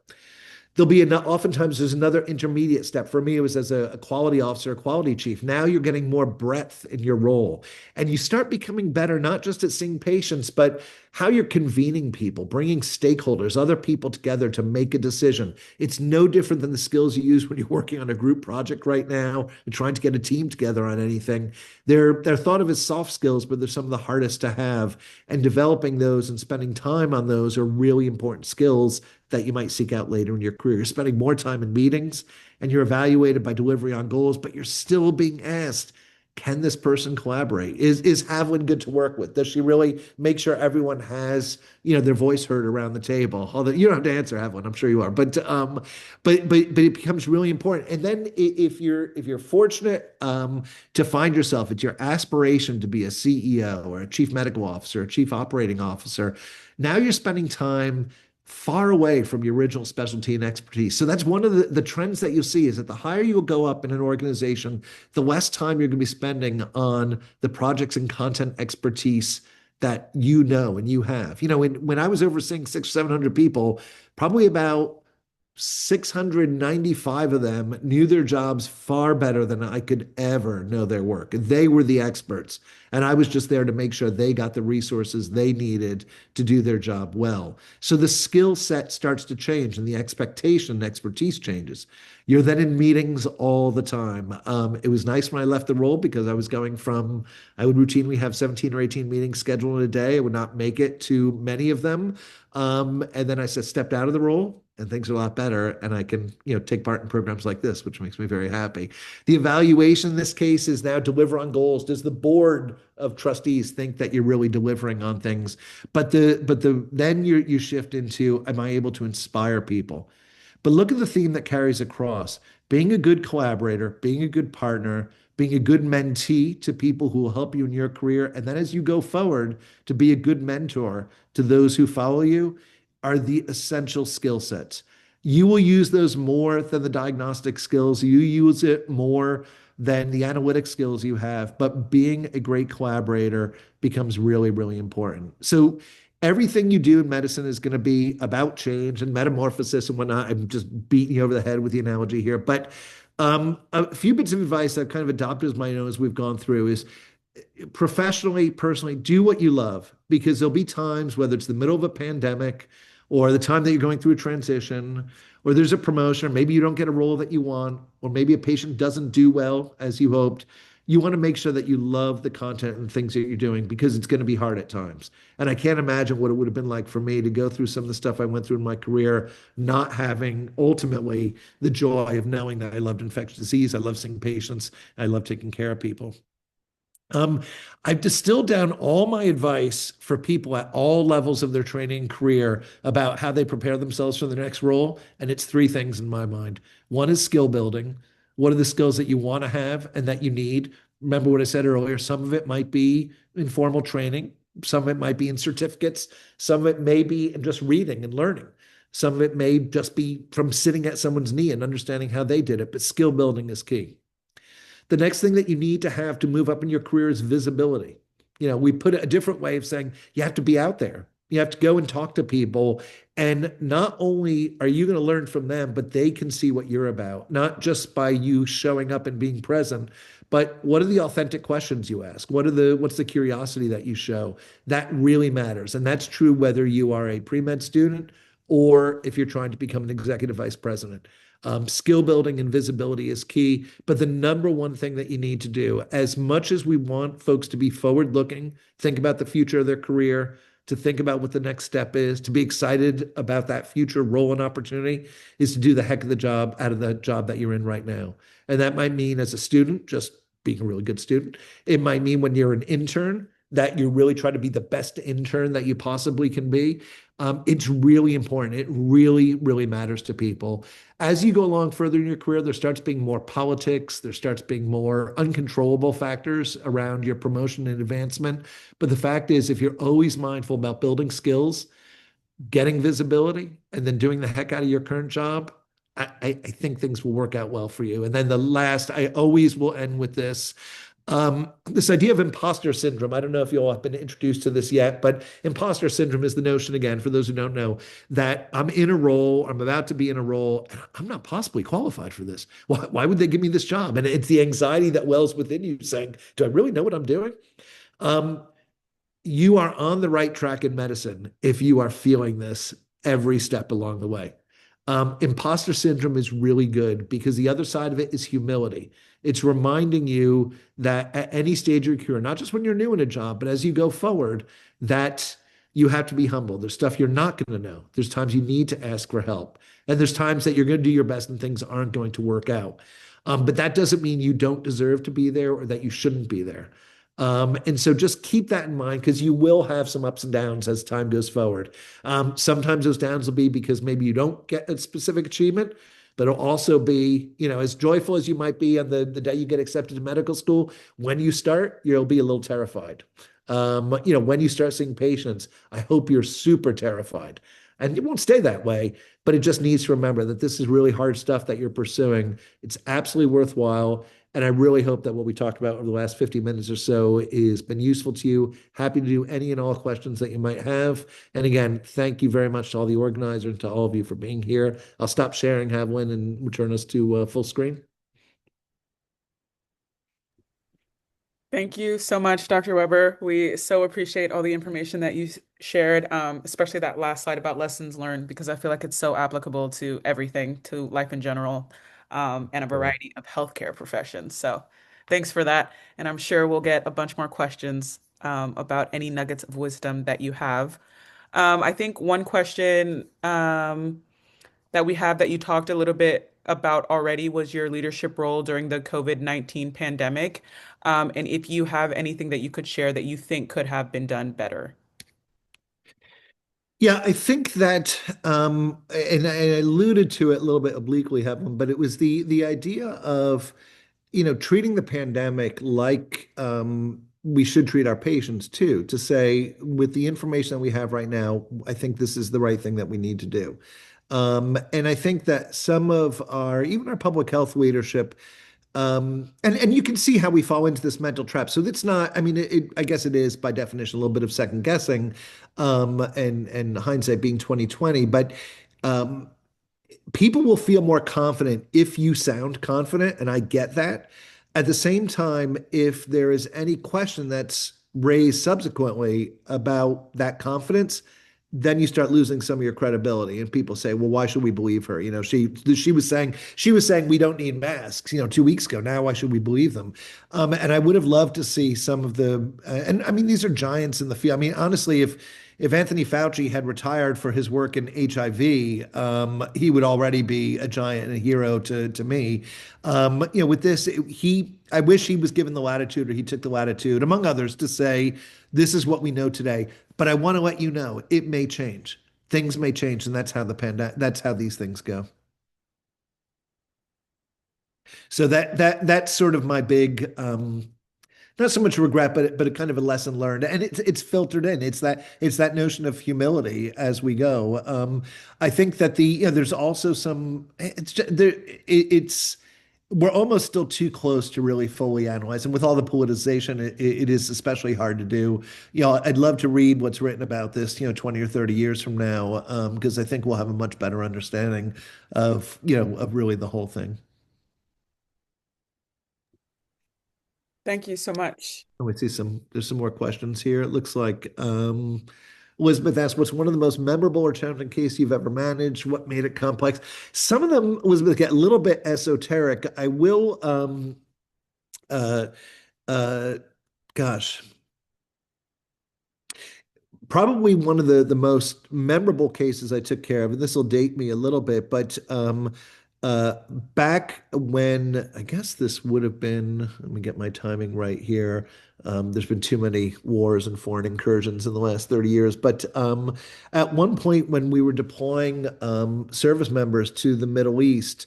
There'll be oftentimes there's another intermediate step. For me, it was as a quality officer, a quality chief. Now you're getting more breadth in your role, and you start becoming better, not just at seeing patients, but how you're convening people, bringing stakeholders, other people together to make a decision. It's no different than the skills you use when you're working on a group project right now and trying to get a team together on anything. They're thought of as soft skills, but they're some of the hardest to have. And developing those and spending time on those are really important skills that you might seek out later in your career. You're spending more time in meetings and you're evaluated by delivery on goals, but you're still being asked, can this person collaborate? Is Haviland good to work with? Does she really make sure everyone has, their voice heard around the table? Although you don't have to answer Haviland, I'm sure you are. But it becomes really important. And then if you're fortunate to find yourself, it's your aspiration to be a CEO or a chief medical officer, a chief operating officer. Now you're spending time far away from your original specialty and expertise. So that's one of the trends that you'll see is that the higher you'll go up in an organization, the less time you're going to be spending on the projects and content expertise that and you have. When I was overseeing 600 or 700 people, probably about 695 of them knew their jobs far better than I could ever know their work. They were the experts. And I was just there to make sure they got the resources they needed to do their job well. So the skill set starts to change and the expectation and expertise changes. You're then in meetings all the time. It was nice when I left the role because I would routinely have 17 or 18 meetings scheduled in a day. I would not make it to many of them. And then I stepped out of the role and things are a lot better. And I can, take part in programs like this, which makes me very happy. The evaluation in this case is now deliver on goals. Does the board of trustees think that you're really delivering on things? But then you shift into, am I able to inspire people? But look at the theme that carries across. Being a good collaborator, being a good partner, being a good mentee to people who will help you in your career. And then as you go forward, to be a good mentor to those who follow you are the essential skill sets. You will use those more than the diagnostic skills. You use it more than the analytic skills you have, but being a great collaborator becomes really, really important. So everything you do in medicine is going to be about change and metamorphosis and whatnot. I'm just beating you over the head with the analogy here. But a few bits of advice I've kind of adopted as my own as we've gone through is professionally, personally, do what you love because there'll be times, whether it's the middle of a pandemic or the time that you're going through a transition, or there's a promotion, or maybe you don't get a role that you want, or maybe a patient doesn't do well as you hoped. You want to make sure that you love the content and things that you're doing because it's going to be hard at times. And I can't imagine what it would have been like for me to go through some of the stuff I went through in my career, not having ultimately the joy of knowing that I loved infectious disease. I love seeing patients. I love taking care of people. Um, I've distilled down all my advice for people at all levels of their training and career about how they prepare themselves for the next role. And it's three things in my mind. One is skill building. What are the skills that you want to have and that you need? Remember what I said earlier. Some of it might be informal training, some of it might be in certificates, some of it may be in just reading and learning. Some of it may just be from sitting at someone's knee and understanding how they did it, but skill building is key. The next thing that you need to have to move up in your career is visibility. We put a different way of saying you have to be out there. You have to go and talk to people. And not only are you going to learn from them, but they can see what you're about, not just by you showing up and being present, but what are the authentic questions you ask? What's the curiosity that you show? That really matters. And that's true whether you are a pre-med student or if you're trying to become an executive vice president. Skill building and visibility is key. But the number one thing that you need to do, as much as we want folks to be forward looking, think about the future of their career, to think about what the next step is, to be excited about that future role and opportunity, is to do the heck of the job out of the job that you're in right now. And that might mean as a student, just being a really good student. It might mean when you're an intern, that you really try to be the best intern that you possibly can be. It's really important. It really, really matters to people. As you go along further in your career, there starts being more politics, there starts being more uncontrollable factors around your promotion and advancement. But the fact is, if you're always mindful about building skills, getting visibility, and then doing the heck out of your current job, I think things will work out well for you. And then the last, I always will end with this. This idea of imposter syndrome. I don't know if you all have been introduced to this yet, but imposter syndrome is the notion, again, for those who don't know, that I'm in a role, I'm about to be in a role, and I'm not possibly qualified for this. Why would they give me this job? And it's the anxiety that wells within you saying, do I really know what I'm doing? Um, you are on the right track in medicine if you are feeling this every step along the way. Imposter syndrome is really good because the other side of it is humility. It's reminding you that at any stage of your career, not just when you're new in a job, but as you go forward, that you have to be humble. There's stuff you're not going to know. There's times you need to ask for help. And there's times that you're going to do your best and things aren't going to work out. But that doesn't mean you don't deserve to be there or that you shouldn't be there. And so just keep that in mind because you will have some ups and downs as time goes forward. Sometimes those downs will be because maybe you don't get a specific achievement, but it'll also be, as joyful as you might be on the day you get accepted to medical school, when you start, you'll be a little terrified. When you start seeing patients, I hope you're super terrified. And it won't stay that way, but it just needs to remember that this is really hard stuff that you're pursuing. It's absolutely worthwhile. And I really hope that what we talked about over the last 50 minutes or so has been useful to you. Happy to do any and all questions that you might have. And again, thank you very much to all the organizers and to all of you for being here. I'll stop sharing, Havlin, and return us to full screen. Thank you so much, Dr. Weber. We so appreciate all the information that you shared, especially that last slide about lessons learned, because I feel like it's so applicable to everything, to life in general, and a Sure. variety of healthcare professions. So thanks for that. And I'm sure we'll get a bunch more questions, about any nuggets of wisdom that you have. I think one question, that we have that you talked a little bit about already was your leadership role during the COVID-19 pandemic. And if you have anything that you could share that you think could have been done better. Yeah, I think that, and I alluded to it a little bit obliquely, Havlin, but it was the idea of treating the pandemic like we should treat our patients too, to say, with the information that we have right now, I think this is the right thing that we need to do. And I think that some of even our public health leadership, and you can see how we fall into this mental trap. So it's not, I mean, I guess it is by definition a little bit of second guessing, and hindsight being 2020, but um, people will feel more confident if you sound confident, and I get that. At the same time, if there is any question that's raised subsequently about that confidence, then you start losing some of your credibility, and people say, well, why should we believe her? She was saying we don't need masks, 2 weeks ago. Now why should we believe them? And I would have loved to see some of the and I mean, these are giants in the field. I mean, honestly, if Anthony Fauci had retired for his work in HIV, he would already be a giant and a hero to me. With this, I wish he was given the latitude, or he took the latitude, among others, to say, this is what we know today. But I want to let you know it may change. Things may change, and that's how these things go. So that's sort of my big not so much a regret, but a kind of a lesson learned, and it's filtered in. It's that notion of humility as we go. I think that there's also some. It's just, there. It's we're almost still too close to really fully analyze, and with all the politicization, it is especially hard to do. I'd love to read what's written about this, 20 or 30 years from now, because I think we'll have a much better understanding of really the whole thing. Thank you so much. Let me see there's some more questions here. It looks like Elizabeth asked, what's one of the most memorable or challenging cases you've ever managed? What made it complex? Some of them, Elizabeth, get a little bit esoteric. I will, uh, uh, gosh, probably one of the most memorable cases I took care of, and this will date me a little bit, but back when I guess this would have been, let me get my timing right here. There's been too many wars and foreign incursions in the last 30 years, but at one point when we were deploying service members to the Middle East,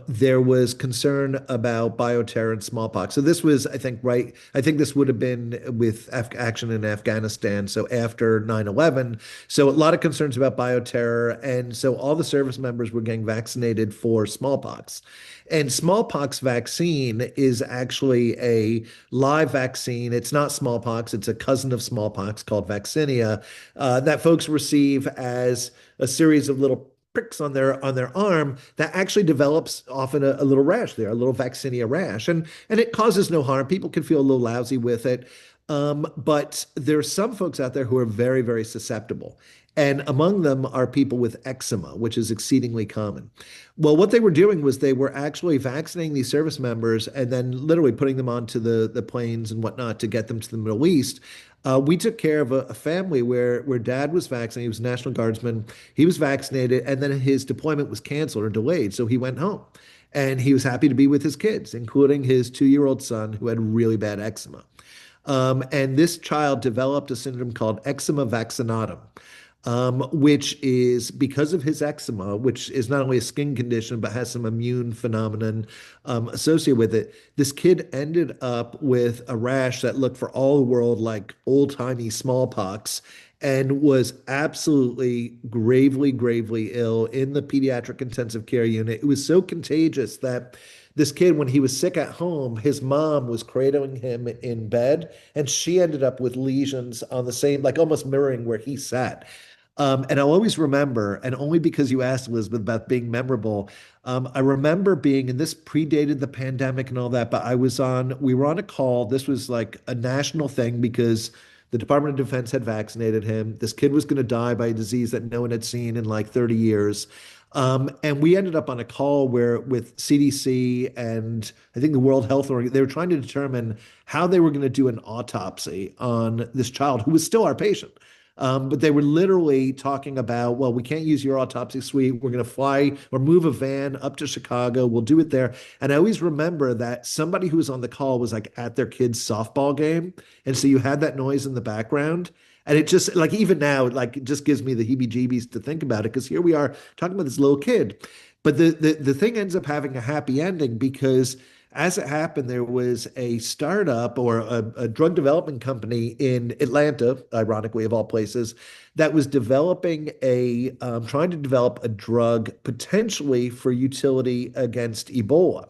there was concern about bioterror and smallpox. So this was, I think, right. I think this would have been with action in Afghanistan. So after 9/11, so a lot of concerns about bioterror, and so all the service members were getting vaccinated for smallpox. And smallpox vaccine is actually a live vaccine. It's not smallpox. It's a cousin of smallpox called vaccinia that folks receive as a series of little pricks on their arm that actually develops often a little rash there, a little vaccinia rash, and it causes no harm. People can feel a little lousy with it, but there are some folks out there who are very, very susceptible. And among them are people with eczema, which is exceedingly common. Well, what they were doing was they were actually vaccinating these service members and then literally putting them onto the planes and whatnot to get them to the Middle East. We took care of a family where dad was vaccinated. He was a National Guardsman. He was vaccinated, and then his deployment was canceled or delayed, so he went home. And he was happy to be with his kids, including his 2-year-old son who had really bad eczema. And this child developed a syndrome called eczema vaccinatum, which is because of his eczema, which is not only a skin condition, but has some immune phenomenon associated with it. This kid ended up with a rash that looked for all the world like old-timey smallpox and was absolutely gravely, gravely ill in the pediatric intensive care unit. It was so contagious that this kid, when he was sick at home, his mom was cradling him in bed, and she ended up with lesions on the same, like almost mirroring where he sat. And I'll always remember, and only because you asked, Elizabeth, about being memorable, I remember being, and this predated the pandemic and all that, but we were on a call. This was like a national thing because the Department of Defense had vaccinated him. This kid was going to die by a disease that no one had seen in like 30 years. And we ended up on a call where with CDC and I think the World Health Organization, they were trying to determine how they were going to do an autopsy on this child who was still our patient. But they were literally talking about, well, we can't use your autopsy suite. We're going to fly or move a van up to Chicago. We'll do it there. And I always remember that somebody who was on the call was like at their kid's softball game. And so you had that noise in the background. And it just like even now, like it just gives me the heebie-jeebies to think about it because here we are talking about this little kid. But the thing ends up having a happy ending because as it happened, there was a startup or a drug development company in Atlanta, ironically, of all places, that was trying to develop a drug potentially for utility against Ebola.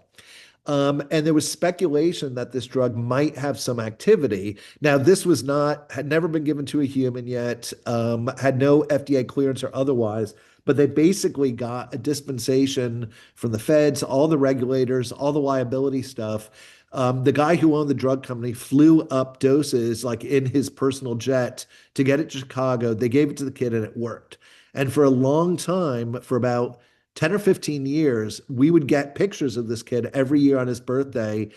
And there was speculation that this drug might have some activity. Now, had never been given to a human yet, had no FDA clearance or otherwise, but they basically got a dispensation from the feds, all the regulators, all the liability stuff, The guy who owned the drug company flew up doses like in his personal jet to get it to Chicago. They gave it to the kid and it worked. And for a long time, for about 10 or 15 years, we would get pictures of this kid every year on his birthday.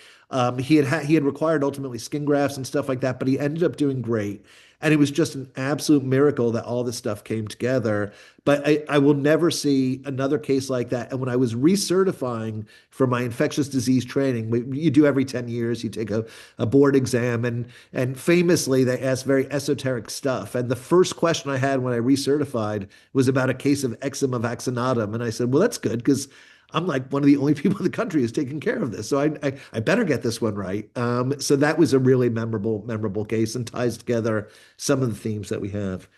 He had required ultimately skin grafts and stuff like that, but he ended up doing great. And it was just an absolute miracle that all this stuff came together. But I will never see another case like that. And when I was recertifying for my infectious disease training, you do every 10 years, you take a board exam, and famously they ask very esoteric stuff. And the first question I had when I recertified was about a case of eczema vaccinatum. And I said, well, that's good because I'm like one of the only people in the country who's taking care of this. So I better get this one right. So that was a really memorable case and ties together some of the themes that we have.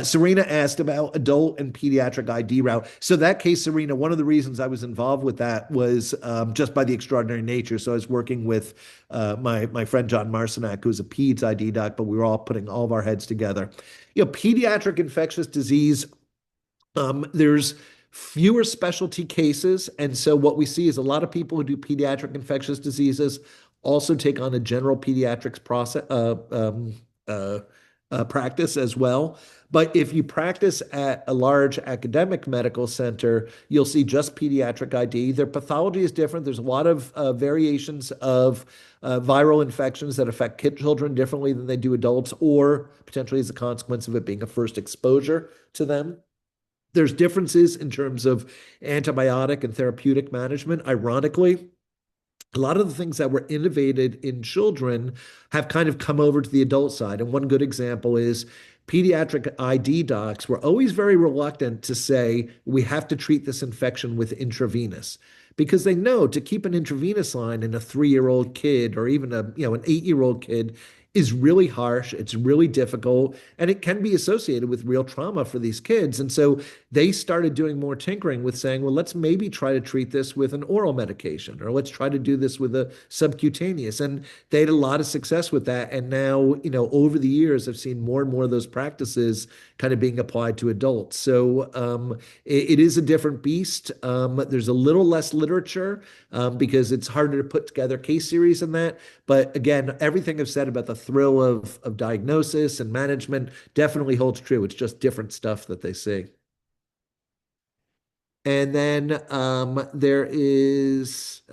Serena asked about adult and pediatric ID route. So that case, Serena, one of the reasons I was involved with that was just by the extraordinary nature. So I was working with my friend John Marcinak, who's a peds ID doc, but we were all putting all of our heads together. Pediatric infectious disease, there's fewer specialty cases. And so what we see is a lot of people who do pediatric infectious diseases also take on a general pediatrics practice as well. But if you practice at a large academic medical center, you'll see just pediatric ID. Their pathology is different. There's a lot of variations of viral infections that affect children differently than they do adults, or potentially as a consequence of it being a first exposure to them. There's differences in terms of antibiotic and therapeutic management. Ironically, a lot of the things that were innovated in children have kind of come over to the adult side. And one good example is pediatric ID docs were always very reluctant to say, we have to treat this infection with intravenous. Because they know to keep an intravenous line in a 3-year-old kid or even an 8-year-old kid is really harsh. It's really difficult, and it can be associated with real trauma for these kids. And so they started doing more tinkering with saying, well, let's maybe try to treat this with an oral medication, or let's try to do this with a subcutaneous. And they had a lot of success with that. And now, over the years, I've seen more and more of those practices kind of being applied to adults. So it is a different beast. There's a little less literature because it's harder to put together case series in that. But again, everything I've said about the thrill of diagnosis and management definitely holds true. It's just different stuff that they see. And then there is,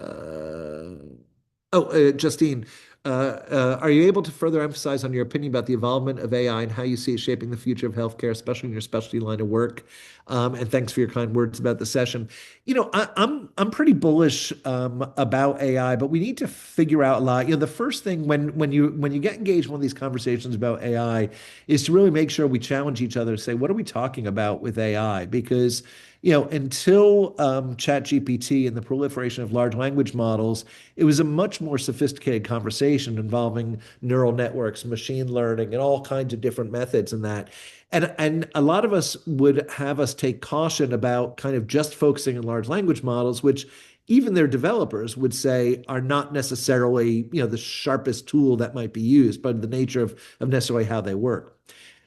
Justine, are you able to further emphasize on your opinion about the involvement of AI and how you see it shaping the future of healthcare, especially in your specialty line of work? And thanks for your kind words about the session. I'm pretty bullish about AI, but we need to figure out a lot. The first thing when you get engaged in one of these conversations about AI is to really make sure we challenge each other to say, what are we talking about with AI? Because until ChatGPT and the proliferation of large language models, it was a much more sophisticated conversation involving neural networks, machine learning, and all kinds of different methods in that. And a lot of us would have us take caution about kind of just focusing on large language models, which even their developers would say are not necessarily, the sharpest tool that might be used, but the nature of necessarily how they work.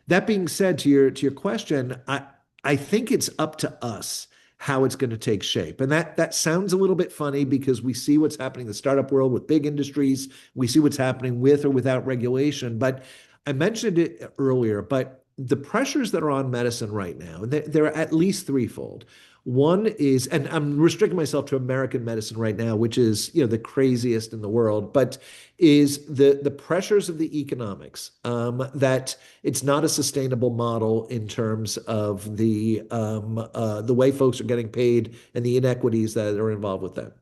That being said, to your question, I think it's up to us how it's going to take shape. And that sounds a little bit funny because we see what's happening in the startup world with big industries. We see what's happening with or without regulation. But I mentioned it earlier, but the pressures that are on medicine right now, they're at least threefold. One is, and I'm restricting myself to American medicine right now, which is, the craziest in the world, but is the pressures of the economics, that it's not a sustainable model in terms of the way folks are getting paid and the inequities that are involved with that.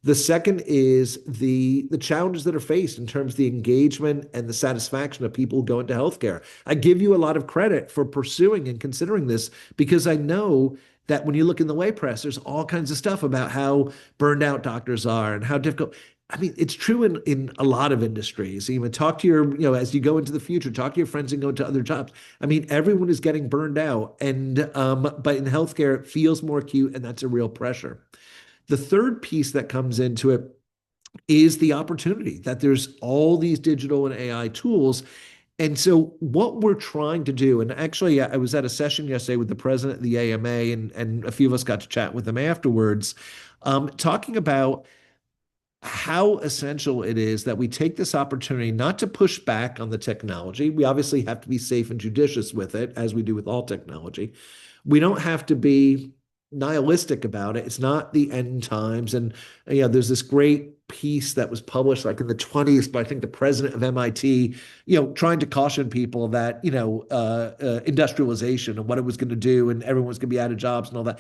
The second is the challenges that are faced in terms of the engagement and the satisfaction of people who go into healthcare. I give you a lot of credit for pursuing and considering this because I know that when you look in the way press, there's all kinds of stuff about how burned out doctors are and how difficult. I mean, it's true in a lot of industries. Even talk to as you go into the future, talk to your friends and go into other jobs. I mean, everyone is getting burned out, and but in healthcare, it feels more acute, and that's a real pressure. The third piece that comes into it is the opportunity that there's all these digital and AI tools. And so what we're trying to do, and actually I was at a session yesterday with the president of the AMA, and a few of us got to chat with them afterwards, talking about how essential it is that we take this opportunity not to push back on the technology. We obviously have to be safe and judicious with it, as we do with all technology. We don't have to be nihilistic about it. It's not the end times. And there's this great piece that was published like in the 20s by I think the president of MIT, trying to caution people that, industrialization and what it was going to do and everyone was going to be out of jobs and all that.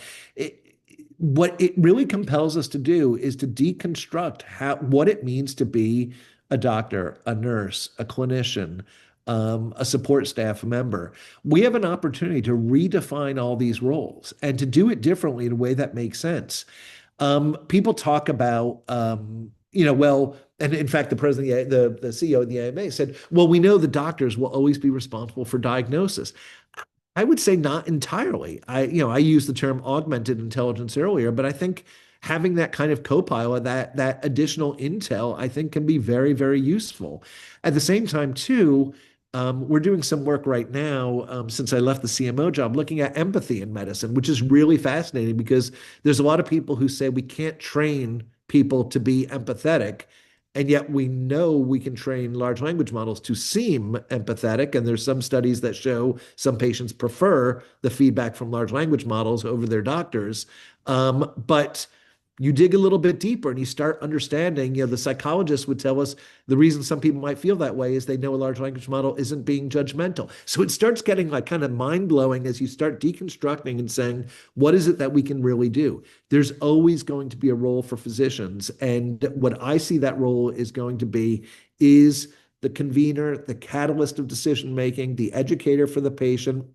What it really compels us to do is to deconstruct what it means to be a doctor, a nurse, a clinician, a support staff member. We have an opportunity to redefine all these roles and to do it differently in a way that makes sense. People talk about, and in fact, the president, the CEO of the AMA said, well, we know the doctors will always be responsible for diagnosis. I would say not entirely. I used the term augmented intelligence earlier, but I think having that kind of co-pilot, that additional intel, I think can be very, very useful. At the same time, too, we're doing some work right now, since I left the CMO job, looking at empathy in medicine, which is really fascinating because there's a lot of people who say we can't train people to be empathetic. And yet we know we can train large language models to seem empathetic. And there's some studies that show some patients prefer the feedback from large language models over their doctors. But you dig a little bit deeper and you start understanding, the psychologists would tell us the reason some people might feel that way is they know a large language model isn't being judgmental. So it starts getting like kind of mind blowing as you start deconstructing and saying, what is it that we can really do? There's always going to be a role for physicians. And what I see that role is going to be is the convener, the catalyst of decision making, the educator for the patient,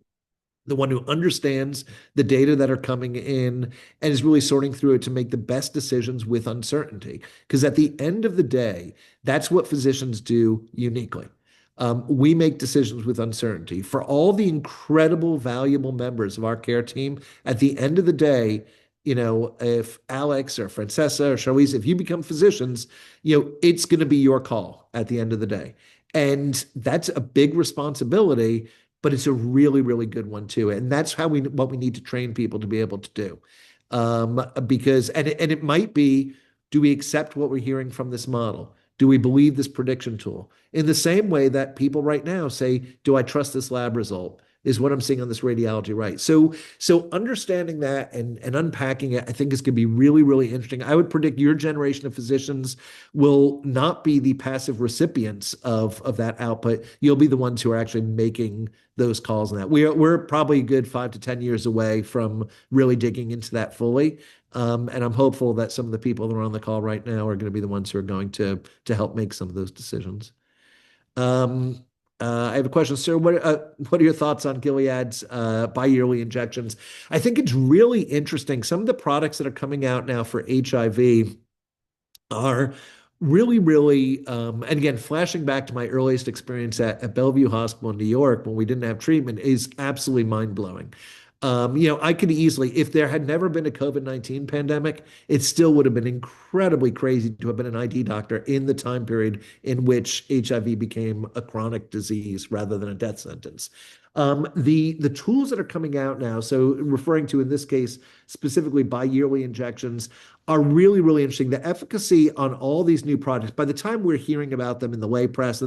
the one who understands the data that are coming in and is really sorting through it to make the best decisions with uncertainty. Because at the end of the day, that's what physicians do uniquely. We make decisions with uncertainty. For all the incredible, valuable members of our care team, at the end of the day, if Alex or Francesca or Charlize, if you become physicians, it's going to be your call at the end of the day. And that's a big responsibility, but it's a really, really good one too. And that's what we need to train people to be able to do. Because it might be, do we accept what we're hearing from this model? Do we believe this prediction tool? In the same way that people right now say, do I trust this lab result? Is what I'm seeing on this radiology right. So understanding that and unpacking it, I think is going to be really, really interesting. I would predict your generation of physicians will not be the passive recipients of that output. You'll be the ones who are actually making those calls on that. We're probably a good 5 to 10 years away from really digging into that fully. And I'm hopeful that some of the people that are on the call right now are going to be the ones who are going to help make some of those decisions. I have a question, sir. What are your thoughts on Gilead's bi-yearly injections? I think it's really interesting. Some of the products that are coming out now for HIV are really, really, and again, flashing back to my earliest experience at Bellevue Hospital in New York when we didn't have treatment is absolutely mind-blowing. I could easily, if there had never been a COVID-19 pandemic, it still would have been incredibly crazy to have been an ID doctor in the time period in which HIV became a chronic disease rather than a death sentence. The tools that are coming out now, so referring to in this case specifically bi-yearly injections, are really, really interesting. The efficacy on all these new products, by the time we're hearing about them in the lay press,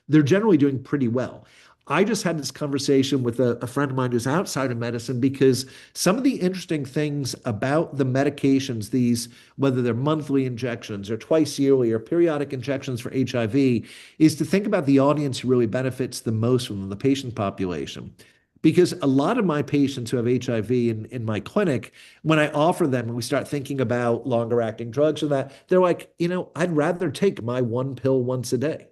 they're generally doing pretty well. I just had this conversation with a friend of mine who's outside of medicine because some of the interesting things about the medications, whether they're monthly injections or twice yearly or periodic injections for HIV, is to think about the audience who really benefits the most from them, the patient population. Because a lot of my patients who have HIV in my clinic, when I offer them and we start thinking about longer acting drugs or that, they're like, I'd rather take my one pill once a day.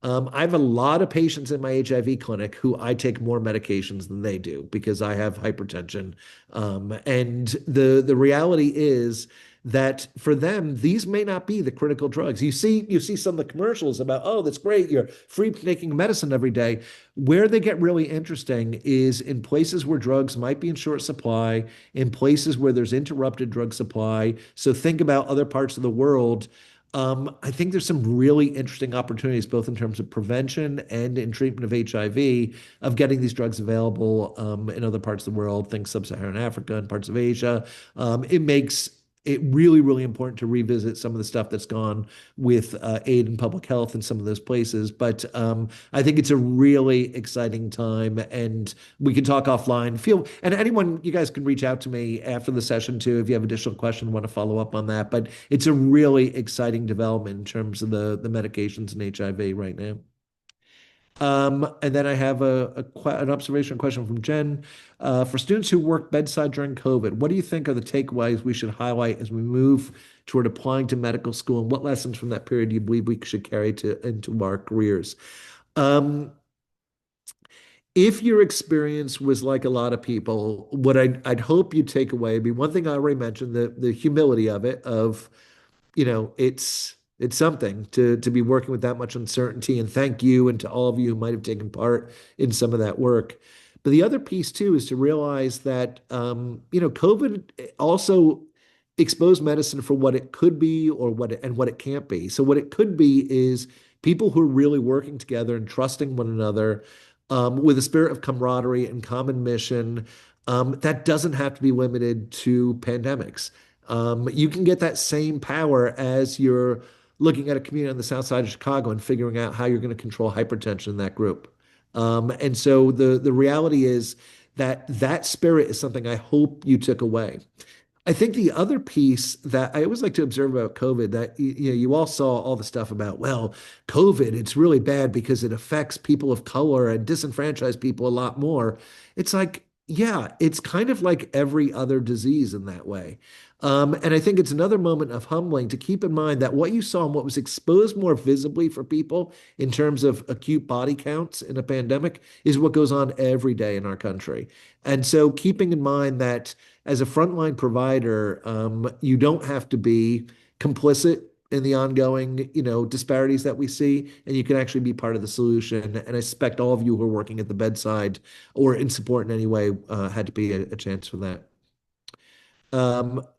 I have a lot of patients in my HIV clinic who I take more medications than they do because I have hypertension. And the reality is that for them, these may not be the critical drugs. You see some of the commercials about, oh, that's great, you're free taking medicine every day. Where they get really interesting is in places where drugs might be in short supply, in places where there's interrupted drug supply. So think about other parts of the world. I think there's some really interesting opportunities, both in terms of prevention and in treatment of HIV, of getting these drugs available in other parts of the world, think sub-Saharan Africa and parts of Asia. It makes it really, really important to revisit some of the stuff that's gone with aid and public health in some of those places. But I think it's a really exciting time, and we can talk offline. And anyone, you guys can reach out to me after the session too if you have additional questions, want to follow up on that. But it's a really exciting development in terms of the medications in HIV right now. And then I have an observation question from Jen. For students who work bedside during COVID, what do you think are the takeaways we should highlight as we move toward applying to medical school? And what lessons from that period do you believe we should carry into our careers? Um, if your experience was like a lot of people, what I'd hope you take away, one thing I already mentioned, the humility of it, of it's something to be working with that much uncertainty. And thank you, and to all of you who might have taken part in some of that work. But the other piece too is to realize that COVID also exposed medicine for what it could be, or what it can't be. So what it could be is people who are really working together and trusting one another, with a spirit of camaraderie and common mission. That doesn't have to be limited to pandemics. You can get that same power as you're looking at a community on the south side of Chicago and figuring out how you're going to control hypertension in that group. And so the reality is that that spirit is something I hope you took away. I think the other piece that I always like to observe about COVID, that you all saw all the stuff about, well, COVID, it's really bad because it affects people of color and disenfranchised people a lot more. It's like, yeah, it's kind of like every other disease in that way. And I think it's another moment of humbling to keep in mind that what you saw and what was exposed more visibly for people in terms of acute body counts in a pandemic is what goes on every day in our country. And so keeping in mind that as a frontline provider, you don't have to be complicit in the ongoing, disparities that we see, and you can actually be part of the solution. And I suspect all of you who are working at the bedside or in support in any way had to be a chance for that.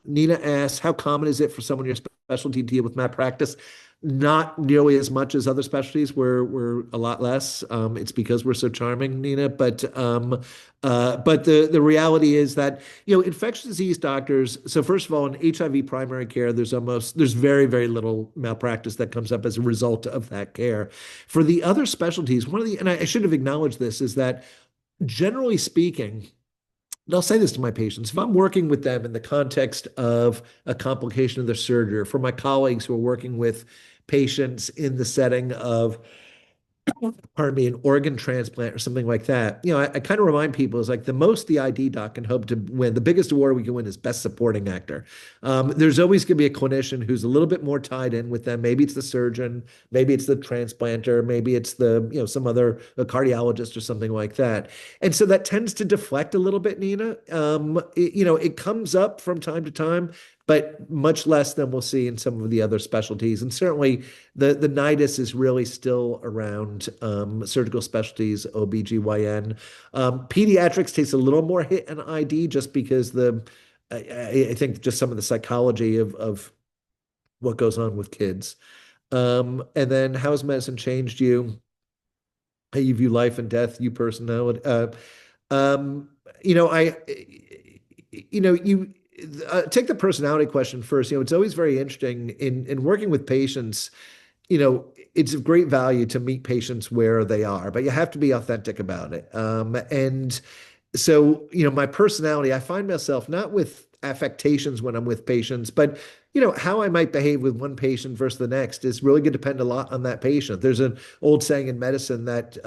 Nina asks, how common is it for someone in your specialty to deal with malpractice? Not nearly as much as other specialties. We're a lot less. It's because we're so charming, Nina. But the reality is that infectious disease doctors. So first of all, in HIV primary care, there's very very little malpractice that comes up as a result of that care. For the other specialties, and I should have acknowledged this, is that generally speaking, and I'll say this to my patients, if I'm working with them in the context of a complication of their surgery, or for my colleagues who are working with patients in the setting of, pardon me, an organ transplant or something like that, I kind of remind people is like the most the ID doc can hope to win, the biggest award we can win is best supporting actor. There's always going to be a clinician who's a little bit more tied in with them. Maybe it's the surgeon, maybe it's the transplanter, maybe it's some other a cardiologist or something like that. And so that tends to deflect a little bit, Nina. It comes up from time to time, but much less than we'll see in some of the other specialties. And certainly the nidus is really still around surgical specialties, OBGYN. Pediatrics takes a little more hit in ID just because I think just some of the psychology of what goes on with kids. And then how has medicine changed you? How you view life and death, you personality. Um, I, you take the personality question first. It's always very interesting in working with patients. It's of great value to meet patients where they are, but you have to be authentic about it. And so, my personality, I find myself not with affectations when I'm with patients, but how I might behave with one patient versus the next is really going to depend a lot on that patient. There's an old saying in medicine that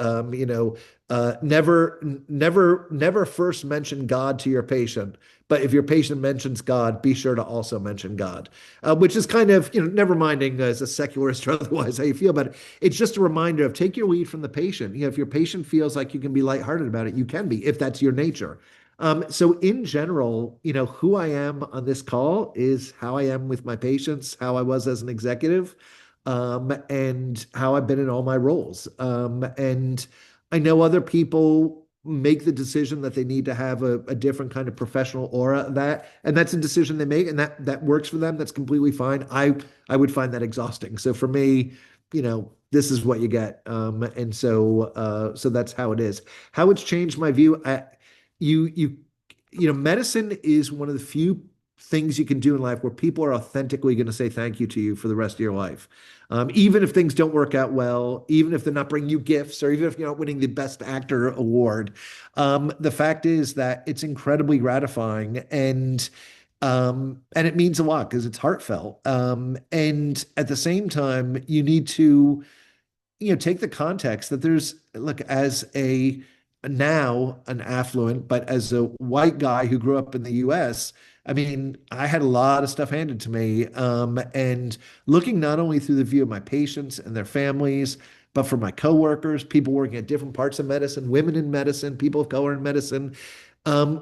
never first mention God to your patient, but if your patient mentions God, be sure to also mention God, which is kind of, never minding as a secularist or otherwise how you feel about it. It's just a reminder of take your lead from the patient. If your patient feels like you can be lighthearted about it, you can be, if that's your nature. So in general, who I am on this call is how I am with my patients, how I was as an executive, and how I've been in all my roles. And I know other people make the decision that they need to have a different kind of professional aura and that's a decision they make, and that works for them. That's completely fine. I would find that exhausting. So for me, this is what you get. And so that's how it is. How it's changed my view. You medicine is one of the few things you can do in life where people are authentically going to say thank you to you for the rest of your life. Even if things don't work out well, even if they're not bringing you gifts, or even if you're not winning the Best Actor award, the fact is that it's incredibly gratifying and it means a lot because it's heartfelt. And at the same time, you need to take the context that there's, look, as a now an affluent, but as a white guy who grew up in the US, I mean, I had a lot of stuff handed to me. And looking not only through the view of my patients and their families, but for my coworkers, people working at different parts of medicine, women in medicine, people of color in medicine,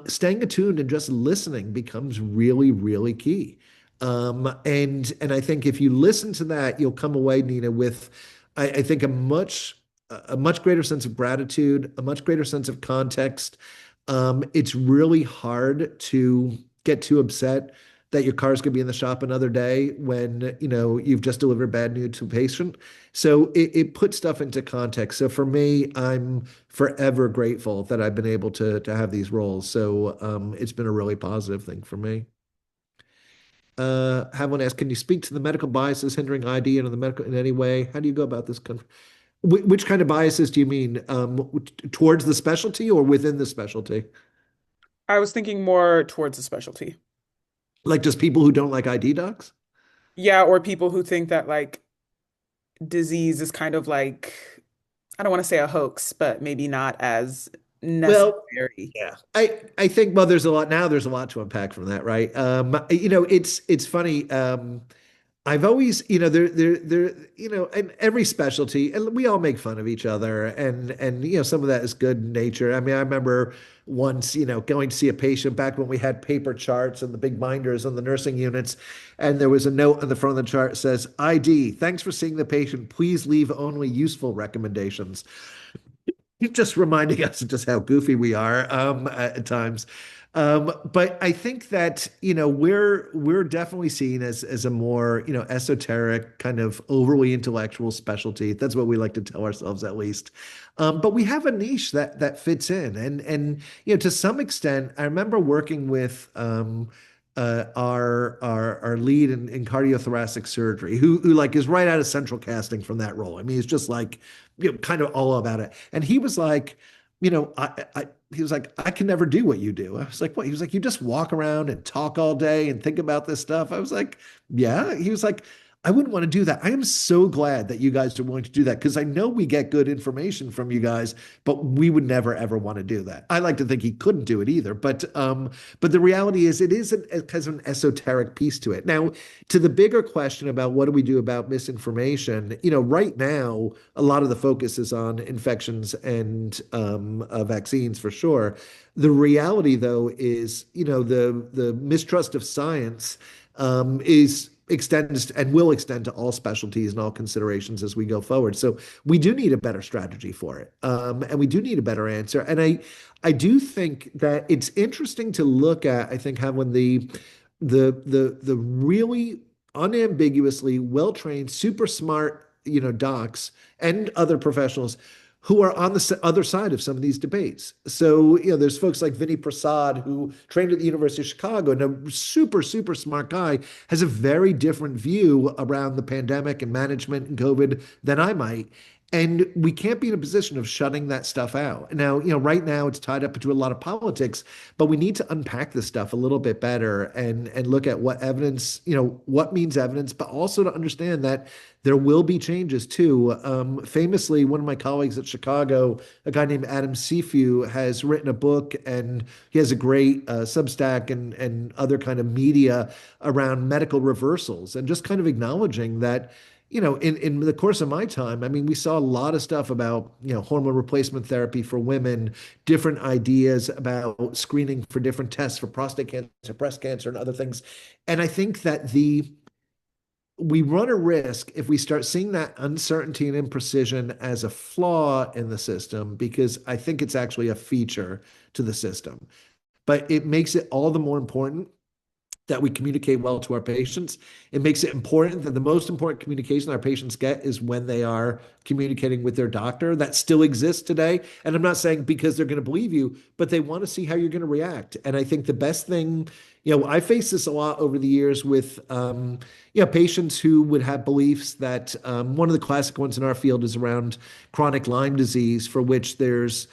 staying attuned and just listening becomes really, really key. And I think if you listen to that, you'll come away, Nina, with I think a much greater sense of gratitude, a much greater sense of context. It's really hard to get too upset that your car's going to be in the shop another day when you've just delivered bad news to a patient. So it puts stuff into context. So for me, I'm forever grateful that I've been able to have these roles. So it's been a really positive thing for me. Have one ask, can you speak to the medical biases hindering ID and the medical in any way? How do you go about this? Which kind of biases do you mean? Towards the specialty or within the specialty? I was thinking more towards the specialty. Like just people who don't like ID docs? Yeah, or people who think that like disease is kind of like, I don't want to say a hoax, but maybe not as Well, necessary. yeah. I think well there's a lot to unpack from that, right? It's funny. I've always, in every specialty, and we all make fun of each other, and some of that is good nature. I mean, I remember once, going to see a patient back when we had paper charts and the big binders on the nursing units, and there was a note on the front of the chart that says, "ID, thanks for seeing the patient. Please leave only useful recommendations." Just reminding us of just how goofy we are at times. But I think that we're definitely seen as a more esoteric kind of overly intellectual specialty. That's what we like to tell ourselves at least. But we have a niche that fits in, and to some extent, I remember working with our lead in cardiothoracic surgery, who like is right out of central casting from that role. I mean, he's just like kind of all about it. And he was like, he was like, I can never do what you do. I was like, what? He was like, you just walk around and talk all day and think about this stuff. I was like, yeah. He was like, I wouldn't want to do that. I am so glad that you guys are willing to do that because I know we get good information from you guys, but we would never ever want to do that. I like to think he couldn't do it either, but the reality is it is kind of an esoteric piece to it. Now, to the bigger question about what do we do about misinformation, right now a lot of the focus is on infections and vaccines for sure. The reality, though, is the mistrust of science is extends and will extend to all specialties and all considerations as we go forward. So we do need a better strategy for it, and we do need a better answer. And I do think that it's interesting to look at. I think how when the really unambiguously well trained, super smart docs and other professionals who are on the other side of some of these debates. So, there's folks like Vinny Prasad, who trained at the University of Chicago, and a super, super smart guy, has a very different view around the pandemic and management and COVID than I might. And we can't be in a position of shutting that stuff out. Now, right now it's tied up into a lot of politics, but we need to unpack this stuff a little bit better and look at what evidence, what means evidence, but also to understand that there will be changes too. Famously, one of my colleagues at Chicago, a guy named Adam Sifu, has written a book and he has a great Substack and other kind of media around medical reversals and just kind of acknowledging that in the course of my time, I mean, we saw a lot of stuff about, hormone replacement therapy for women, different ideas about screening for different tests for prostate cancer, breast cancer, and other things. And I think that we run a risk if we start seeing that uncertainty and imprecision as a flaw in the system, because I think it's actually a feature to the system. But it makes it all the more important that we communicate well to our patients. It makes it important that the most important communication our patients get is when they are communicating with their doctor. That still exists today. And I'm not saying because they're going to believe you, but they want to see how you're going to react. And I think the best thing, I face this a lot over the years with, patients who would have beliefs that one of the classic ones in our field is around chronic Lyme disease, for which there's,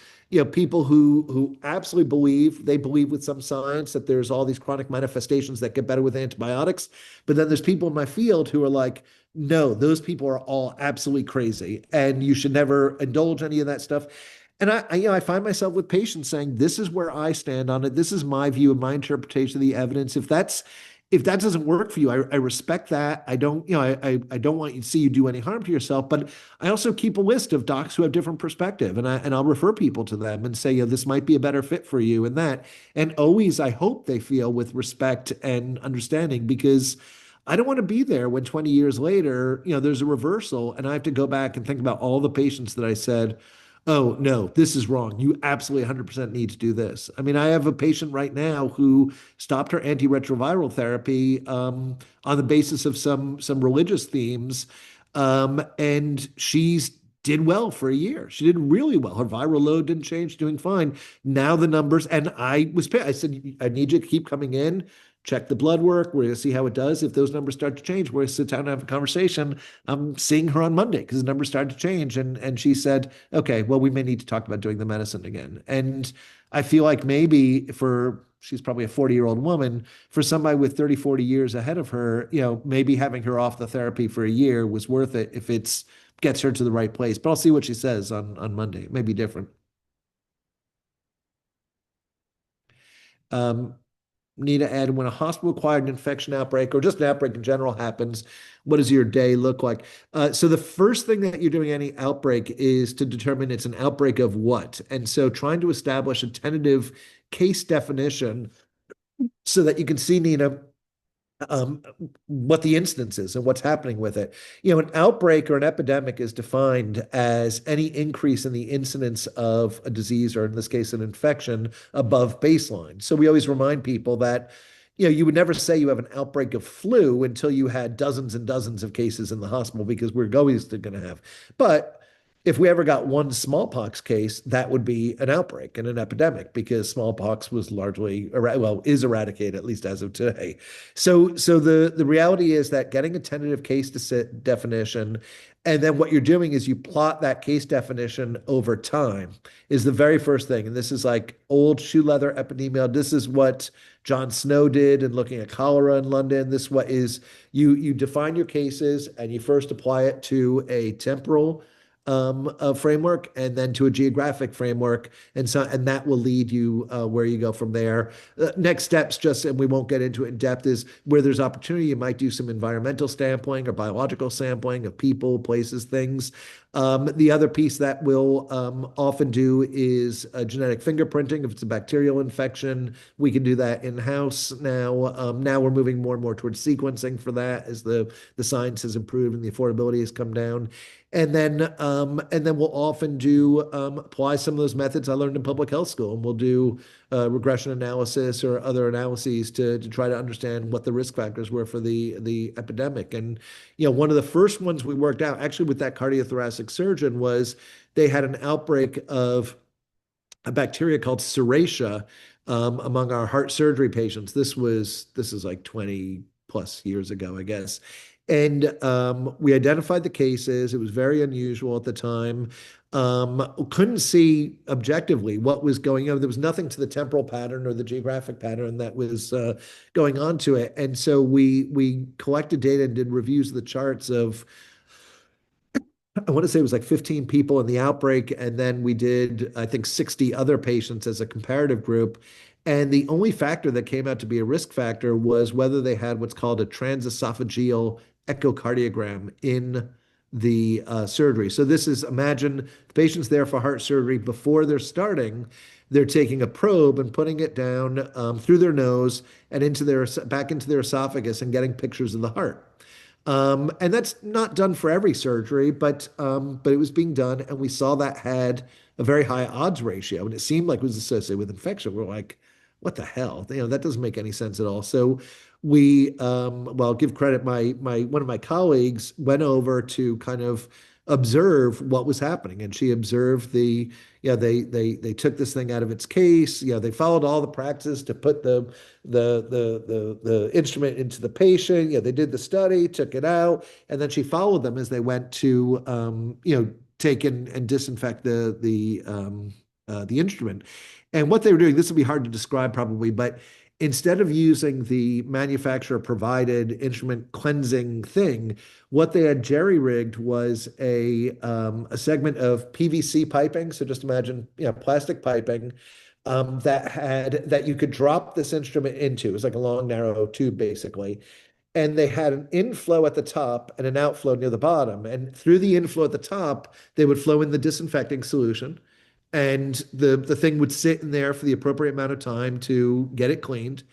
people who absolutely believe, they believe with some science that there's all these chronic manifestations that get better with antibiotics. But then there's people in my field who are like, no, those people are all absolutely crazy, and you should never indulge any of that stuff. And I find myself with patients saying, "This is where I stand on it. This is my view and my interpretation of the evidence. If that doesn't work for you, I respect that. I don't, I don't want you to see you do any harm to yourself. But I also keep a list of docs who have different perspective, and I'll refer people to them and say, this might be a better fit for you, and that. And always, I hope they feel with respect and understanding, because I don't want to be there when 20 years later, there's a reversal and I have to go back and think about all the patients that I said, oh, no, this is wrong. You absolutely 100% need to do this. I mean, I have a patient right now who stopped her antiretroviral therapy on the basis of some religious themes, and she's did well for a year. She did really well. Her viral load didn't change, doing fine. Now the numbers, and I said, I need you to keep coming in, check the blood work. We're going to see how it does. If those numbers start to change, we're going to sit down and have a conversation. I'm seeing her on Monday because the numbers started to change. And she said, okay, well, we may need to talk about doing the medicine again. And I feel like maybe she's probably a 40-year-old woman, for somebody with 30, 40 years ahead of her, maybe having her off the therapy for a year was worth it if it's gets her to the right place. But I'll see what she says on Monday. It may be different. Um, Need to add, when a hospital-acquired infection outbreak or just an outbreak in general happens, what does your day look like? So the first thing that you're doing any outbreak is to determine it's an outbreak of what. And so trying to establish a tentative case definition so that you can see, Nina, um, what the instance is and what's happening with it. An outbreak or an epidemic is defined as any increase in the incidence of a disease, or in this case, an infection, above baseline. So we always remind people that, you would never say you have an outbreak of flu until you had dozens and dozens of cases in the hospital, because we're always going to have. But if we ever got one smallpox case, that would be an outbreak and an epidemic, because smallpox was largely, well, is eradicated, at least as of today. So the reality is that getting a tentative case definition, and then what you're doing is you plot that case definition over time, is the very first thing. And this is like old shoe leather epidemiology. This is what John Snow did in looking at cholera in London. This what is you define your cases and you first apply it to a temporal a framework, and then to a geographic framework, and that will lead you where you go from there. Next steps, just, and we won't get into it in depth, is where there's opportunity, you might do some environmental sampling or biological sampling of people, places, things. The other piece that we'll often do is genetic fingerprinting. If it's a bacterial infection, we can do that in-house now. Now we're moving more and more towards sequencing for that, as the science has improved and the affordability has come down. And then we'll often do apply some of those methods I learned in public health school, and we'll do regression analysis or other analyses to try to understand what the risk factors were for the epidemic. And one of the first ones we worked out, actually with that cardiothoracic surgeon, was they had an outbreak of a bacteria called Serratia among our heart surgery patients. This is like 20 plus years ago, I guess. And we identified the cases. It was very unusual at the time. Couldn't see objectively what was going on. There was nothing to the temporal pattern or the geographic pattern that was going on to it. And so we collected data and did reviews of the charts of, I want to say it was like 15 people in the outbreak, and then we did, I think, 60 other patients as a comparative group. And the only factor that came out to be a risk factor was whether they had what's called a transesophageal echocardiogram in the surgery. So this is, imagine the patient's there for heart surgery. Before they're starting, they're taking a probe and putting it down through their nose and back into their esophagus, and getting pictures of the heart. And that's not done for every surgery, but it was being done, and we saw that had a very high odds ratio, and it seemed like it was associated with infection. We're like, what the hell? That doesn't make any sense at all. So well, I'll give credit. My one of my colleagues went over to kind of observe what was happening. And she observed they took this thing out of its case. They followed all the practices to put the instrument into the patient. They did the study, took it out, and then she followed them as they went to take and disinfect the instrument. And what they were doing, this would be hard to describe probably, but instead of using the manufacturer provided instrument cleansing thing, what they had jerry-rigged was a segment of PVC piping. So just imagine, plastic piping that you could drop this instrument into. It was like a long, narrow tube, basically. And they had an inflow at the top and an outflow near the bottom. And through the inflow at the top, they would flow in the disinfecting solution. And the thing would sit in there for the appropriate amount of time to get it cleaned.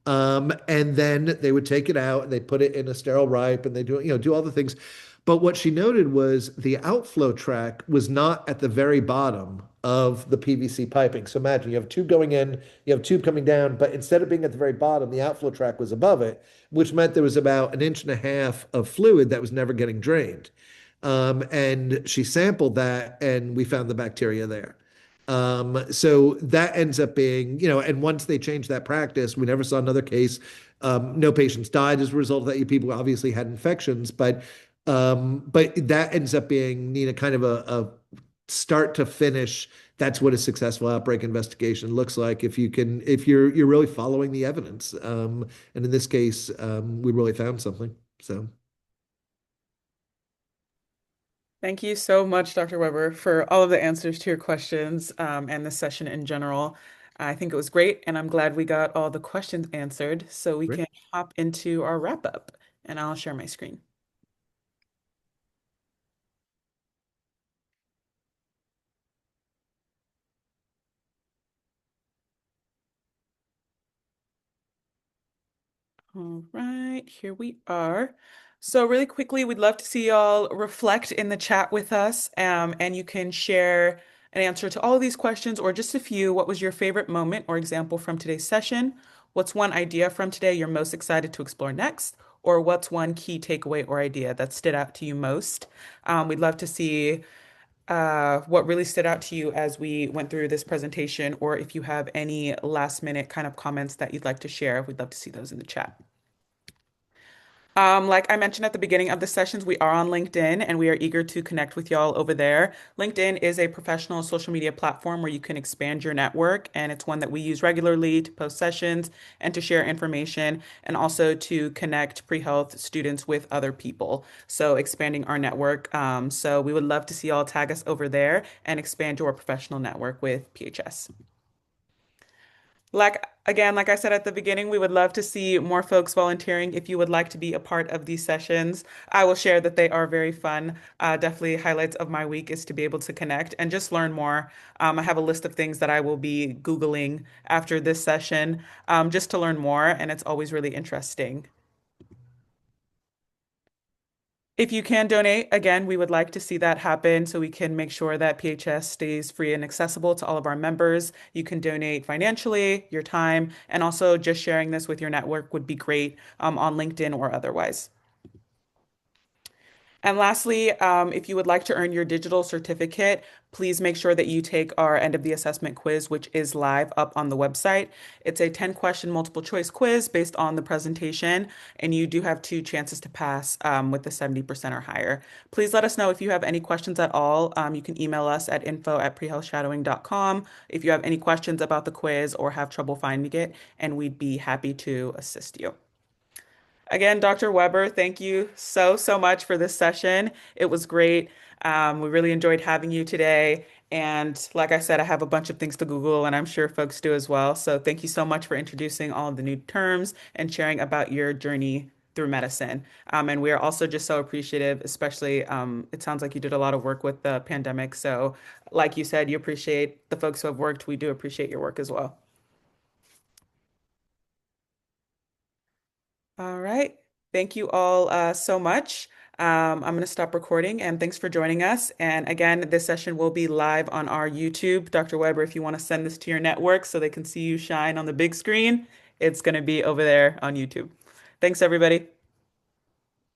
And then they would take it out and they put it in a sterile wipe and they do all the things. But what she noted was the outflow track was not at the very bottom of the PVC piping. So imagine you have a tube going in, you have a tube coming down, but instead of being at the very bottom, the outflow track was above it, which meant there was about an inch and a half of fluid that was never getting drained. And she sampled that and we found the bacteria there. So that ends up being, and once they changed that practice, we never saw another case. No patients died as a result of that. People obviously had infections, but that ends up being, kind of a start to finish. That's what a successful outbreak investigation looks like. If you're really following the evidence. And in this case, we really found something. So. Thank you so much, Dr. Weber, for all of the answers to your questions and the session in general. I think it was great, and I'm glad we got all the questions answered so we Great. can hop into our wrap up, and I'll share my screen. All right, here we are. So really quickly, we'd love to see y'all reflect in the chat with us, and you can share an answer to all of these questions or just a few. What was your favorite moment or example from today's session? What's one idea from today you're most excited to explore next? Or what's one key takeaway or idea that stood out to you most? We'd love to see what really stood out to you as we went through this presentation, or if you have any last minute kind of comments that you'd like to share, we'd love to see those in the chat. Like I mentioned at the beginning of the sessions, we are on LinkedIn and we are eager to connect with y'all over there. LinkedIn is a professional social media platform where you can expand your network, and it's one that we use regularly to post sessions and to share information and also to connect pre-health students with other people. So expanding our network. So we would love to see y'all tag us over there and expand your professional network with PHS. Like I said at the beginning, we would love to see more folks volunteering. If you would like to be a part of these sessions, I will share that they are very fun. Definitely highlights of my week is to be able to connect and just learn more. I have a list of things that I will be Googling after this session, just to learn more, and it's always really interesting. If you can donate, again, we would like to see that happen so we can make sure that PHS stays free and accessible to all of our members. You can donate financially, your time, and also just sharing this with your network would be great on LinkedIn or otherwise. And lastly, if you would like to earn your digital certificate, please make sure that you take our end of the assessment quiz, which is live up on the website. It's a 10-question multiple choice quiz based on the presentation, and you do have two chances to pass with the 70% or higher. Please let us know if you have any questions at all. You can email us at info@prehealthshadowing.com if you have any questions about the quiz or have trouble finding it, and we'd be happy to assist you. Again, Dr. Weber, thank you so much for this session. It was great. We really enjoyed having you today. And like I said, I have a bunch of things to Google, and I'm sure folks do as well. So thank you so much for introducing all of the new terms and sharing about your journey through medicine. And we are also just so appreciative, especially it sounds like you did a lot of work with the pandemic. So like you said, you appreciate the folks who have worked. We do appreciate your work as well. All right. Thank you all so much. I'm going to stop recording and thanks for joining us. And again, this session will be live on our YouTube. Dr. Weber, if you want to send this to your network so they can see you shine on the big screen, it's going to be over there on YouTube. Thanks, everybody.